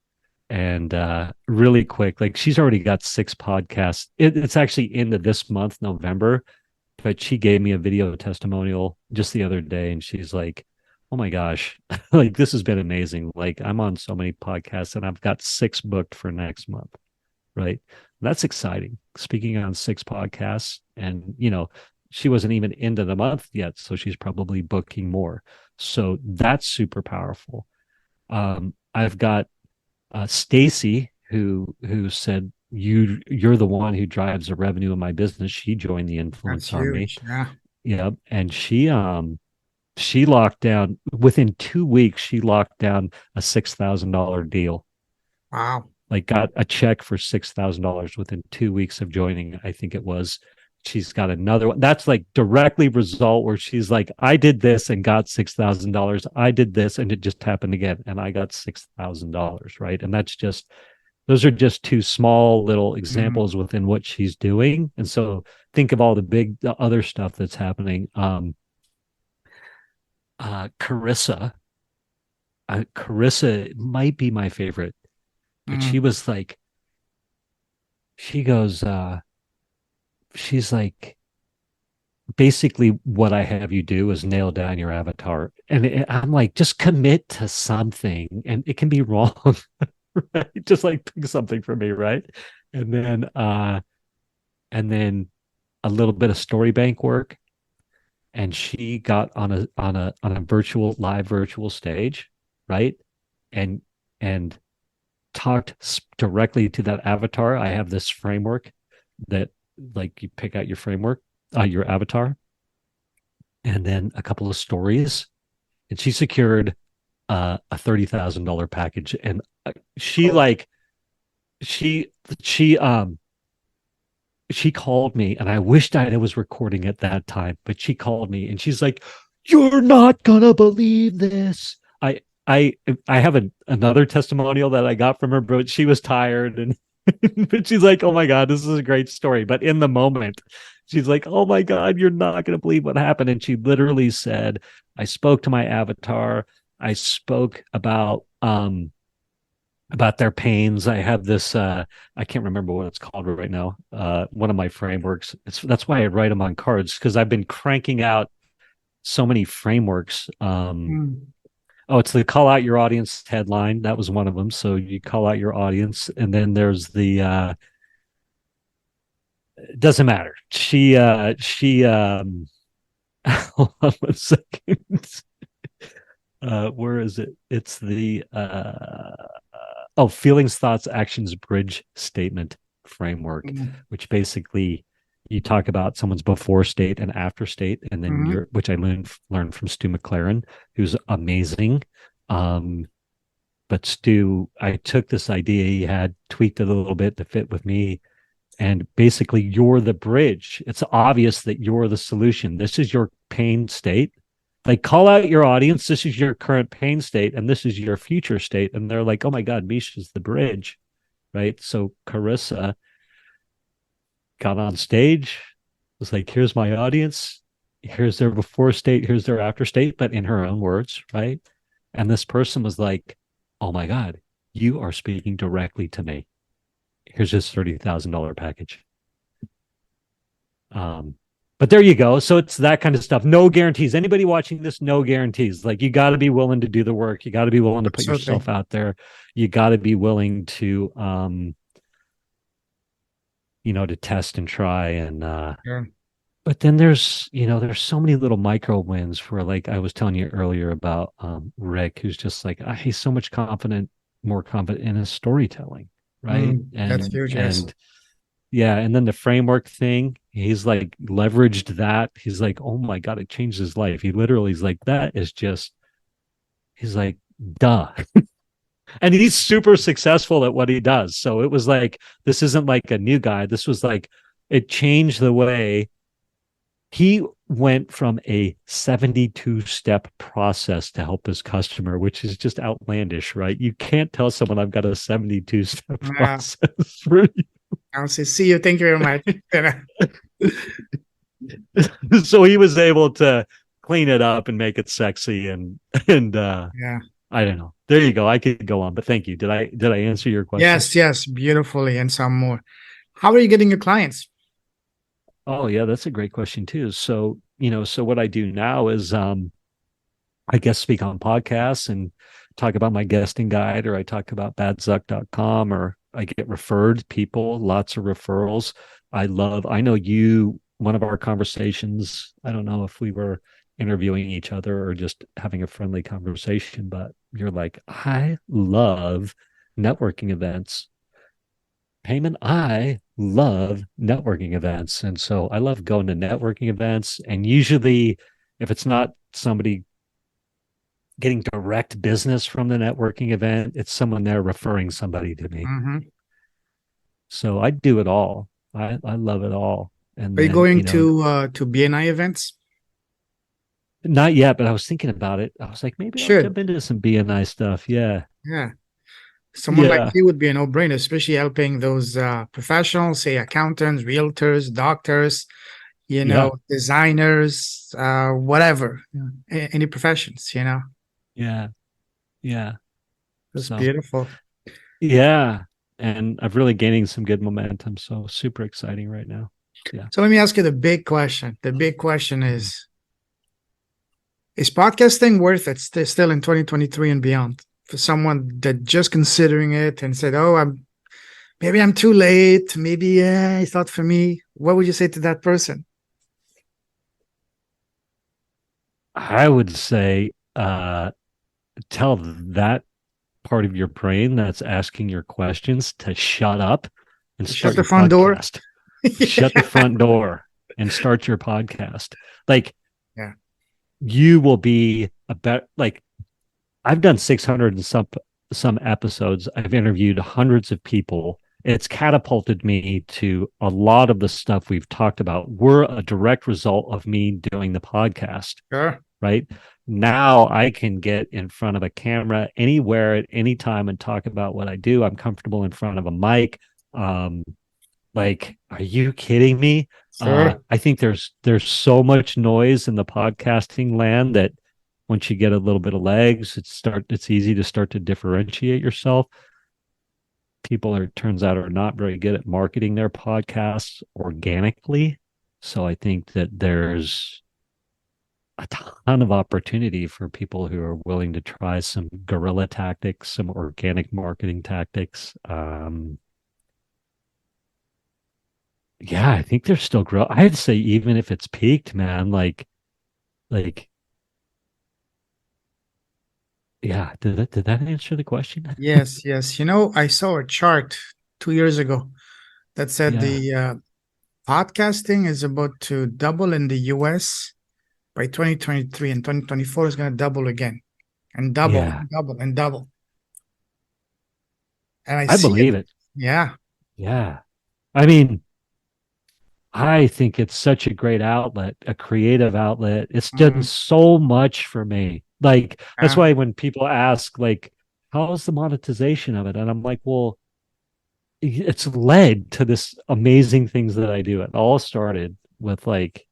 [SPEAKER 1] and really quick, like, she's already got 6 podcasts. It's actually into this month, November, but she gave me a video testimonial just the other day, and she's like, oh my gosh, like, this has been amazing. Like, I'm on so many podcasts and I've got 6 booked for next month. Right. That's exciting. Speaking on 6 podcasts, and she wasn't even into the month yet, so she's probably booking more. So that's super powerful. I've got Stacy, who said, you're the one who drives the revenue in my business. She joined the influence army. Yeah. And she locked down within 2 weeks. She locked down a $6,000 deal.
[SPEAKER 2] Wow.
[SPEAKER 1] Like, got a check for $6,000 within 2 weeks of joining. I think it was, she's got another one that's like directly result where she's like, I did this and got $6,000. I did this and it just happened again and I got $6,000, right? And that's just, those are just two small little examples within what she's doing. And so think of all the other stuff that's happening. Carissa, Carissa might be my favorite, but she was like, she goes, she's like, basically what I have you do is nail down your avatar. And I'm like, just commit to something and it can be wrong. Right? Just like pick something for me, right? And then a little bit of story bank work. And she got on a virtual stage, right? And and talked directly to that avatar. I have this framework that like you pick out your framework, your avatar, and then a couple of stories. And she secured a $30,000 package. And she like she she she called me, and I wished I was recording at that time, but she called me and she's like, "You're not gonna believe this." I I have another testimonial that I got from her, but she was tired and but she's like, "Oh my God, this is a great story." But in the moment, she's like, "Oh my God, you're not gonna believe what happened." And she literally said, I spoke to my avatar, I spoke about their pains. I have this I can't remember what it's called right now. One of my frameworks. That's why I write them on cards because I've been cranking out so many frameworks. Oh, it's the call out your audience headline. That was one of them. So you call out your audience, and then there's the it doesn't matter. She hold on 1 second. Where is it? It's the feelings, thoughts, actions, bridge statement framework, which basically you talk about someone's before state and after state, and then which I learned from Stu McLaren, who's amazing. But Stu, I took this idea he had, tweaked it a little bit to fit with me, and basically you're the bridge. It's obvious that you're the solution. This is your pain state. Like, call out your audience. This is your current pain state, and this is your future state. And they're like, "Oh my God, Misha's the bridge," right? So Carissa got on stage, was like, "Here's my audience. Here's their before state. Here's their after state," but in her own words, right? And this person was like, "Oh my God, you are speaking directly to me. Here's this $30,000 package." But there you go. So it's that kind of stuff. No guarantees. Anybody watching this, no guarantees. Like, you got to be willing to do the work. You got to be willing to put yourself out there. You got to be willing to, to test and try. And, but then there's so many little micro wins for, like I was telling you earlier about Rick, who's just like, he's so much more confident in his storytelling. Right.
[SPEAKER 2] That's huge.
[SPEAKER 1] And yeah. And then the framework thing, he's like leveraged that. He's like, oh my God, it changed his life. He literally is like, he's like, duh. And he's super successful at what he does. So it was like, this isn't like a new guy. This was like, it changed the way he went from a 72-step process to help his customer, which is just outlandish, right? You can't tell someone I've got a 72-step process for you.
[SPEAKER 2] I'll say, see you. Thank you very much.
[SPEAKER 1] So he was able to clean it up and make it sexy and I don't know. There you go. I could go on, but thank you. Did I answer your question?
[SPEAKER 2] Yes, beautifully, and some more. How are you getting your clients?
[SPEAKER 1] Oh yeah, that's a great question too. So, so what I do now is I guess speak on podcasts and talk about my guesting guide, or I talk about badzuck.com, or I get referred people, lots of referrals. I know one of our conversations, I don't know if we were interviewing each other or just having a friendly conversation, but you're like, I love networking events. Payman, I love networking events. And so I love going to networking events. And usually, if it's not somebody getting direct business from the networking event, it's someone there referring somebody to me. So I do it all. I love it all. And
[SPEAKER 2] Are you
[SPEAKER 1] then,
[SPEAKER 2] going to BNI events?
[SPEAKER 1] not yet, but I was thinking about it. I was like, maybe I'll
[SPEAKER 2] Should.
[SPEAKER 1] jump into some BNI stuff. Yeah.
[SPEAKER 2] Yeah. Someone like
[SPEAKER 1] Yeah.
[SPEAKER 2] you would be a no-brainer, especially helping those professionals, say accountants, realtors, doctors,
[SPEAKER 1] Yeah.
[SPEAKER 2] designers, whatever, any professions.
[SPEAKER 1] Yeah. Yeah.
[SPEAKER 2] That's
[SPEAKER 1] So,
[SPEAKER 2] beautiful.
[SPEAKER 1] yeah. And I'm really gaining some good momentum. So, super exciting right now. Yeah.
[SPEAKER 2] So let me ask you the big question. The big question is podcasting worth it still in 2023 and beyond for someone that just considering it and said, oh, maybe I'm too late. Maybe it's not for me. What would you say to that person?
[SPEAKER 1] I would say, tell that part of your brain that's asking your questions to shut up and
[SPEAKER 2] Shut
[SPEAKER 1] start
[SPEAKER 2] the
[SPEAKER 1] your
[SPEAKER 2] front door.
[SPEAKER 1] podcast. Shut the front door and start your podcast. Like,
[SPEAKER 2] Yeah.
[SPEAKER 1] you will be a better, like, I've done 600 and some episodes. I've interviewed hundreds of people. It's catapulted me to a lot of the stuff we've talked about. We're a direct result of me doing the podcast.
[SPEAKER 2] Sure.
[SPEAKER 1] Right now, I can get in front of a camera anywhere at any time and talk about what I do. I'm comfortable in front of a mic. Like, are you kidding me?
[SPEAKER 2] Sure.
[SPEAKER 1] I think there's so much noise in the podcasting land that once you get a little bit of legs, it's easy to start to differentiate yourself. People turns out are not very good at marketing their podcasts organically. So I think that there's a ton of opportunity for people who are willing to try some guerrilla tactics, some organic marketing tactics. Yeah, I think there's still growth. I'd say even if it's peaked, man, like, yeah. Did that answer the question?
[SPEAKER 2] Yes. Yes. I saw a chart 2 years ago that said
[SPEAKER 1] Yeah.
[SPEAKER 2] the podcasting is about to double in the US by 2023, and 2024 is going to double again and double
[SPEAKER 1] Yeah.
[SPEAKER 2] and double and double. And I
[SPEAKER 1] I
[SPEAKER 2] see it.
[SPEAKER 1] believe it.
[SPEAKER 2] Yeah.
[SPEAKER 1] Yeah. I mean, I think it's such a great outlet, a creative outlet. It's done so much for me. Like, that's
[SPEAKER 2] Yeah.
[SPEAKER 1] why when people ask, like, how's the monetization of it? And I'm like, well, it's led to this amazing things that I do. It all started with like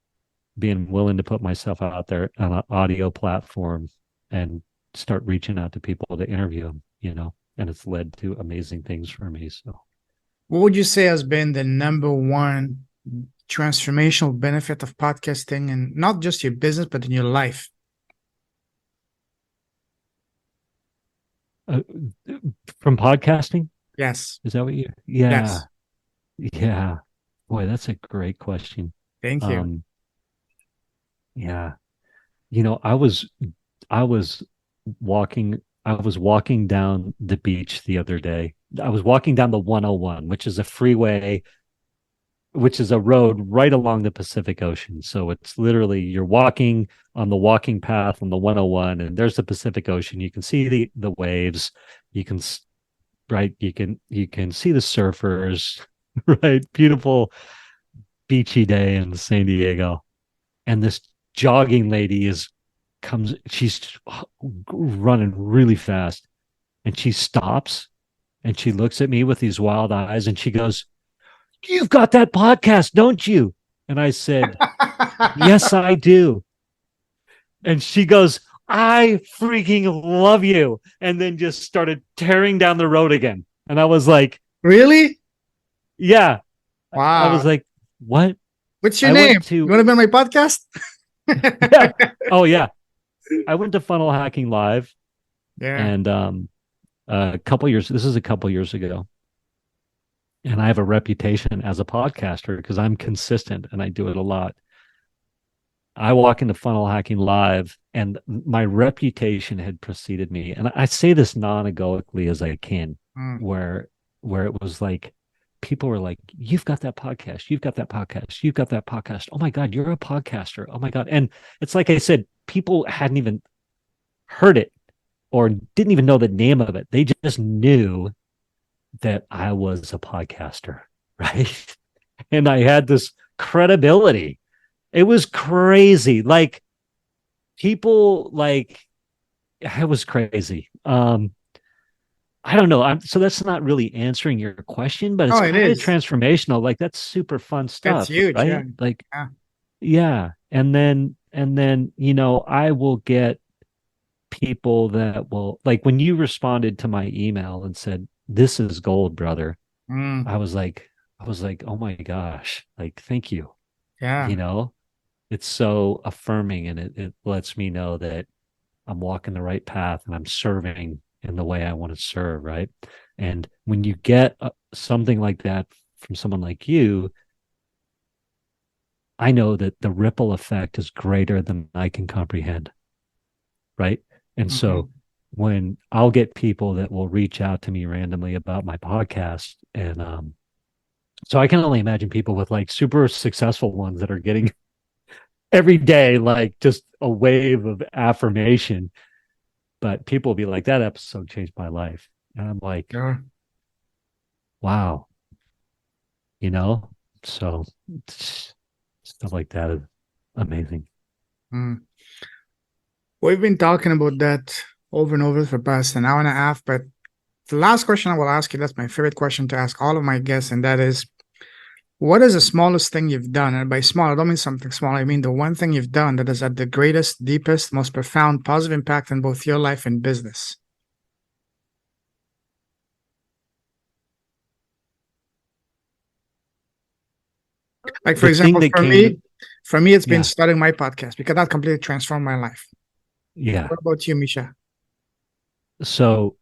[SPEAKER 1] being willing to put myself out there on an audio platform and start reaching out to people to interview them, and it's led to amazing things for me. So,
[SPEAKER 2] What would you say has been the number one transformational benefit of podcasting, and not just your business, but in your life?
[SPEAKER 1] from podcasting,
[SPEAKER 2] Yes.
[SPEAKER 1] is that what you? Yeah,
[SPEAKER 2] Yes.
[SPEAKER 1] yeah. Boy, that's a great question.
[SPEAKER 2] Thank you.
[SPEAKER 1] Yeah, I was walking down the beach the other day. I was walking down the 101, which is a freeway, which is a road right along the Pacific Ocean. So it's literally you're walking on the walking path on the 101, and there's the Pacific Ocean. You can see the waves. You can see the surfers, right? Beautiful beachy day in San Diego. And this jogging lady she's running really fast, and she stops and she looks at me with these wild eyes and she goes, "You've got that podcast, don't you?" And I said, "Yes, I do." And she goes, "I freaking love you." And then just started tearing down the road again. And I was like,
[SPEAKER 2] Really?
[SPEAKER 1] yeah. I was
[SPEAKER 2] Wow.
[SPEAKER 1] like, what?
[SPEAKER 2] What's your
[SPEAKER 1] I
[SPEAKER 2] name?
[SPEAKER 1] went to
[SPEAKER 2] You want to be on my podcast?
[SPEAKER 1] yeah. Oh yeah. I went to Funnel Hacking Live,
[SPEAKER 2] Yeah.
[SPEAKER 1] and this is a couple years ago. And I have a reputation as a podcaster because I'm consistent and I do it a lot. I walk into Funnel Hacking Live and my reputation had preceded me. And I say this non-egoically as I can, where it was like, people were like, "You've got that podcast. You've got that podcast. You've got that podcast. Oh my God, you're a podcaster. Oh my God." And it's like I said, people hadn't even heard it or didn't even know the name of it. They just knew that I was a podcaster, right? And I had this credibility. It was crazy. Like people like it was crazy. I don't know. So that's not really answering your question, but it's
[SPEAKER 2] Oh, it
[SPEAKER 1] kind of
[SPEAKER 2] is.
[SPEAKER 1] transformational. Like that's super fun
[SPEAKER 2] That's
[SPEAKER 1] stuff,
[SPEAKER 2] huge. Yeah.
[SPEAKER 1] right? Like,
[SPEAKER 2] Yeah.
[SPEAKER 1] yeah. And then, I will get people that will like when you responded to my email and said, "This is gold, brother."
[SPEAKER 2] Mm,
[SPEAKER 1] I was like, "Oh my gosh. Like, thank you."
[SPEAKER 2] yeah.
[SPEAKER 1] You know, it's so affirming and it lets me know that I'm walking the right path and I'm serving in the way I want to serve, right? And when you get something like that from someone like you, I know that the ripple effect is greater than I can comprehend, right? And so
[SPEAKER 2] Mhm.
[SPEAKER 1] when I'll get people that will reach out to me randomly about my podcast, and so I can only imagine people with like super successful ones that are getting every day like just a wave of affirmation. But people will be like, that episode changed my life. And I'm like,
[SPEAKER 2] Sure.
[SPEAKER 1] wow, you know? So stuff like that is amazing.
[SPEAKER 2] Mm. We've been talking about that over and over for the past an hour and a half, but the last question I will ask you, that's my favorite question to ask all of my guests, and that is, what is the smallest thing you've done? And by small, I don't mean something small. I mean the one thing you've done that has had the greatest, deepest, most profound positive impact in both your life and business. Like, for
[SPEAKER 1] The thing
[SPEAKER 2] example,
[SPEAKER 1] that
[SPEAKER 2] for
[SPEAKER 1] came to,
[SPEAKER 2] me, it's been
[SPEAKER 1] yeah,
[SPEAKER 2] starting my podcast because that completely transformed my life.
[SPEAKER 1] yeah.
[SPEAKER 2] What about you, Misha?
[SPEAKER 1] So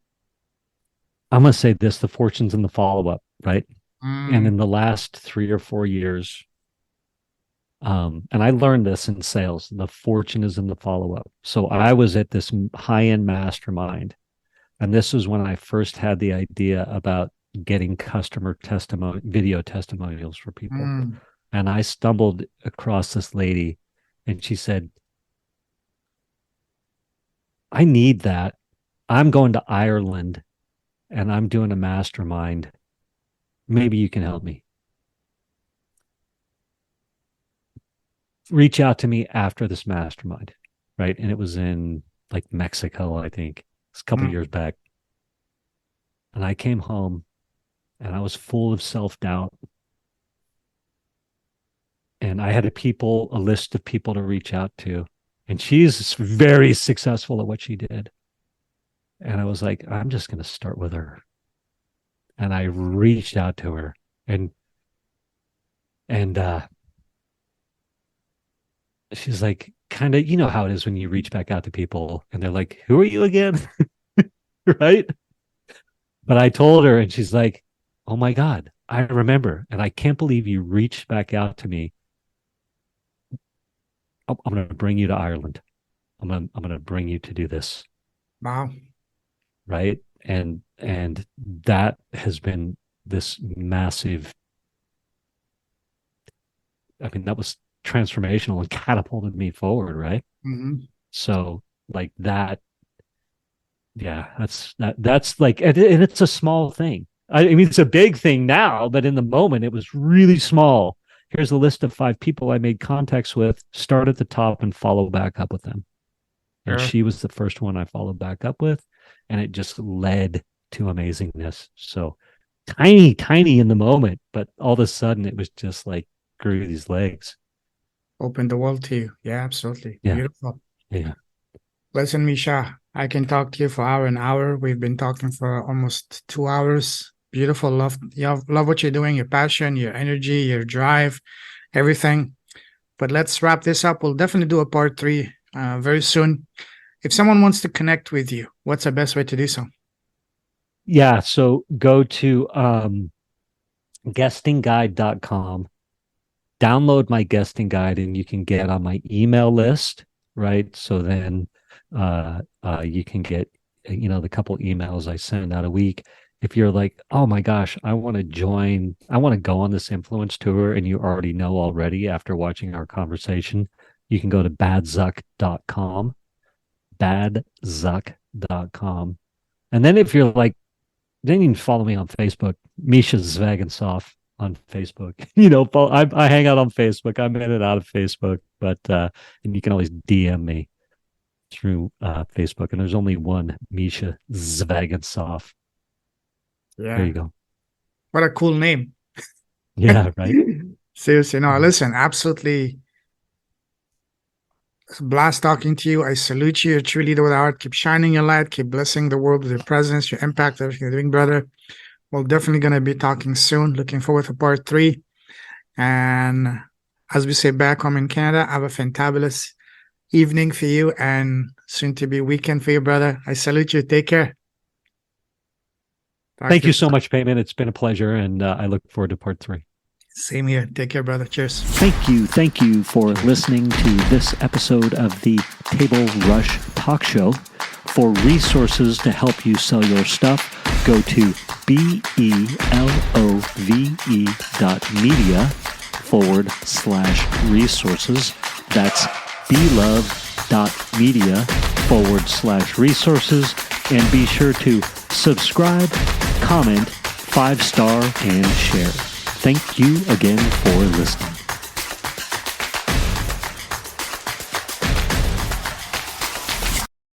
[SPEAKER 1] I'm going to say this, the fortunes in the follow up, right? And
[SPEAKER 2] Mm,
[SPEAKER 1] in the last 3 or 4 years, and I learned this in sales, the fortune is in the follow up. So I was at this high end mastermind. And this was when I first had the idea about getting customer testimony, video testimonials for people.
[SPEAKER 2] mm,
[SPEAKER 1] And I stumbled across this lady and she said, I need that. I'm going to Ireland and I'm doing a mastermind. Maybe you can help me. Reach out to me after this mastermind. Right. And it was in like Mexico, I think. It's a couple of
[SPEAKER 2] mm,
[SPEAKER 1] years back. And I came home and I was full of self doubt. And I had a list of people to reach out to. And she's very successful at what she did. And I was like, I'm just going to start with her. And I reached out to her and, and she's like, kind of, you know how it is when you reach back out to people and they're like, who are you again? Right. But I told her and she's like, oh my God, I remember. And I can't believe you reached back out to me. I'm going to bring you to Ireland. I'm going to bring you to do this.
[SPEAKER 2] wow.
[SPEAKER 1] Right. And that has been this massive, I mean, that was transformational and catapulted me forward, right?
[SPEAKER 2] Hmm.
[SPEAKER 1] So like that, yeah, that's like, and it's a small thing. I mean, it's a big thing now, but in the moment, it was really small. Here's a list of 5 people I made contacts with. Start at the top and follow back up with them. And
[SPEAKER 2] Sure.
[SPEAKER 1] she was the first one I followed back up with, and it just led to amazingness. So tiny, tiny in the moment, but all of a sudden it was just like grew these legs.
[SPEAKER 2] Open the world to you. Yeah, absolutely.
[SPEAKER 1] Yeah,
[SPEAKER 2] Beautiful.
[SPEAKER 1] yeah,
[SPEAKER 2] Listen, Misha, I can talk to you for hour and hour. We've been talking for almost 2 hours. Beautiful. Love, yeah, love what you're doing, your passion, your energy, your drive, everything. But let's wrap this up. We'll definitely do a part three very soon. If someone wants to connect with you, what's the best way to do so?
[SPEAKER 1] yeah. So go to guestingguide.com, download my guesting guide, and you can get on my email list, right? So then you can get, the couple emails I send out a week. If you're like, oh my gosh, I want to join, I want to go on this influence tour, and you already know already after watching our conversation, you can go to badzuck.com, badzuck.com. And then if you're like, then you can follow me on Facebook, Misha Zvagansoff. on Facebook. I hang out on Facebook. I'm in and out of Facebook, but and you can always DM me through Facebook. And there's only one Misha Zvagintsev.
[SPEAKER 2] Yeah.
[SPEAKER 1] There you go.
[SPEAKER 2] What a cool name.
[SPEAKER 1] Yeah, right.
[SPEAKER 2] Seriously, no, listen, absolutely. It's a blast talking to you. I salute you. You're a true leader with a heart. Keep shining your light. Keep blessing the world with your presence, your impact, everything you're doing, brother. We're definitely going to be talking soon. Looking forward to part 3. And as we say back home in Canada, have a fantabulous evening for you and soon to be weekend for you, brother. I salute you. Take care.
[SPEAKER 1] Thank you so much, Payman. It's been a pleasure, and I look forward to part 3.
[SPEAKER 2] Same here. Take care, brother. Cheers.
[SPEAKER 1] Thank you for listening to this episode of the Table Rush Talk Show. For resources to help you sell your stuff, go to belove.media/resources. That's belove.media/resources. And be sure to subscribe, comment, 5-star, and share. Thank you again for listening.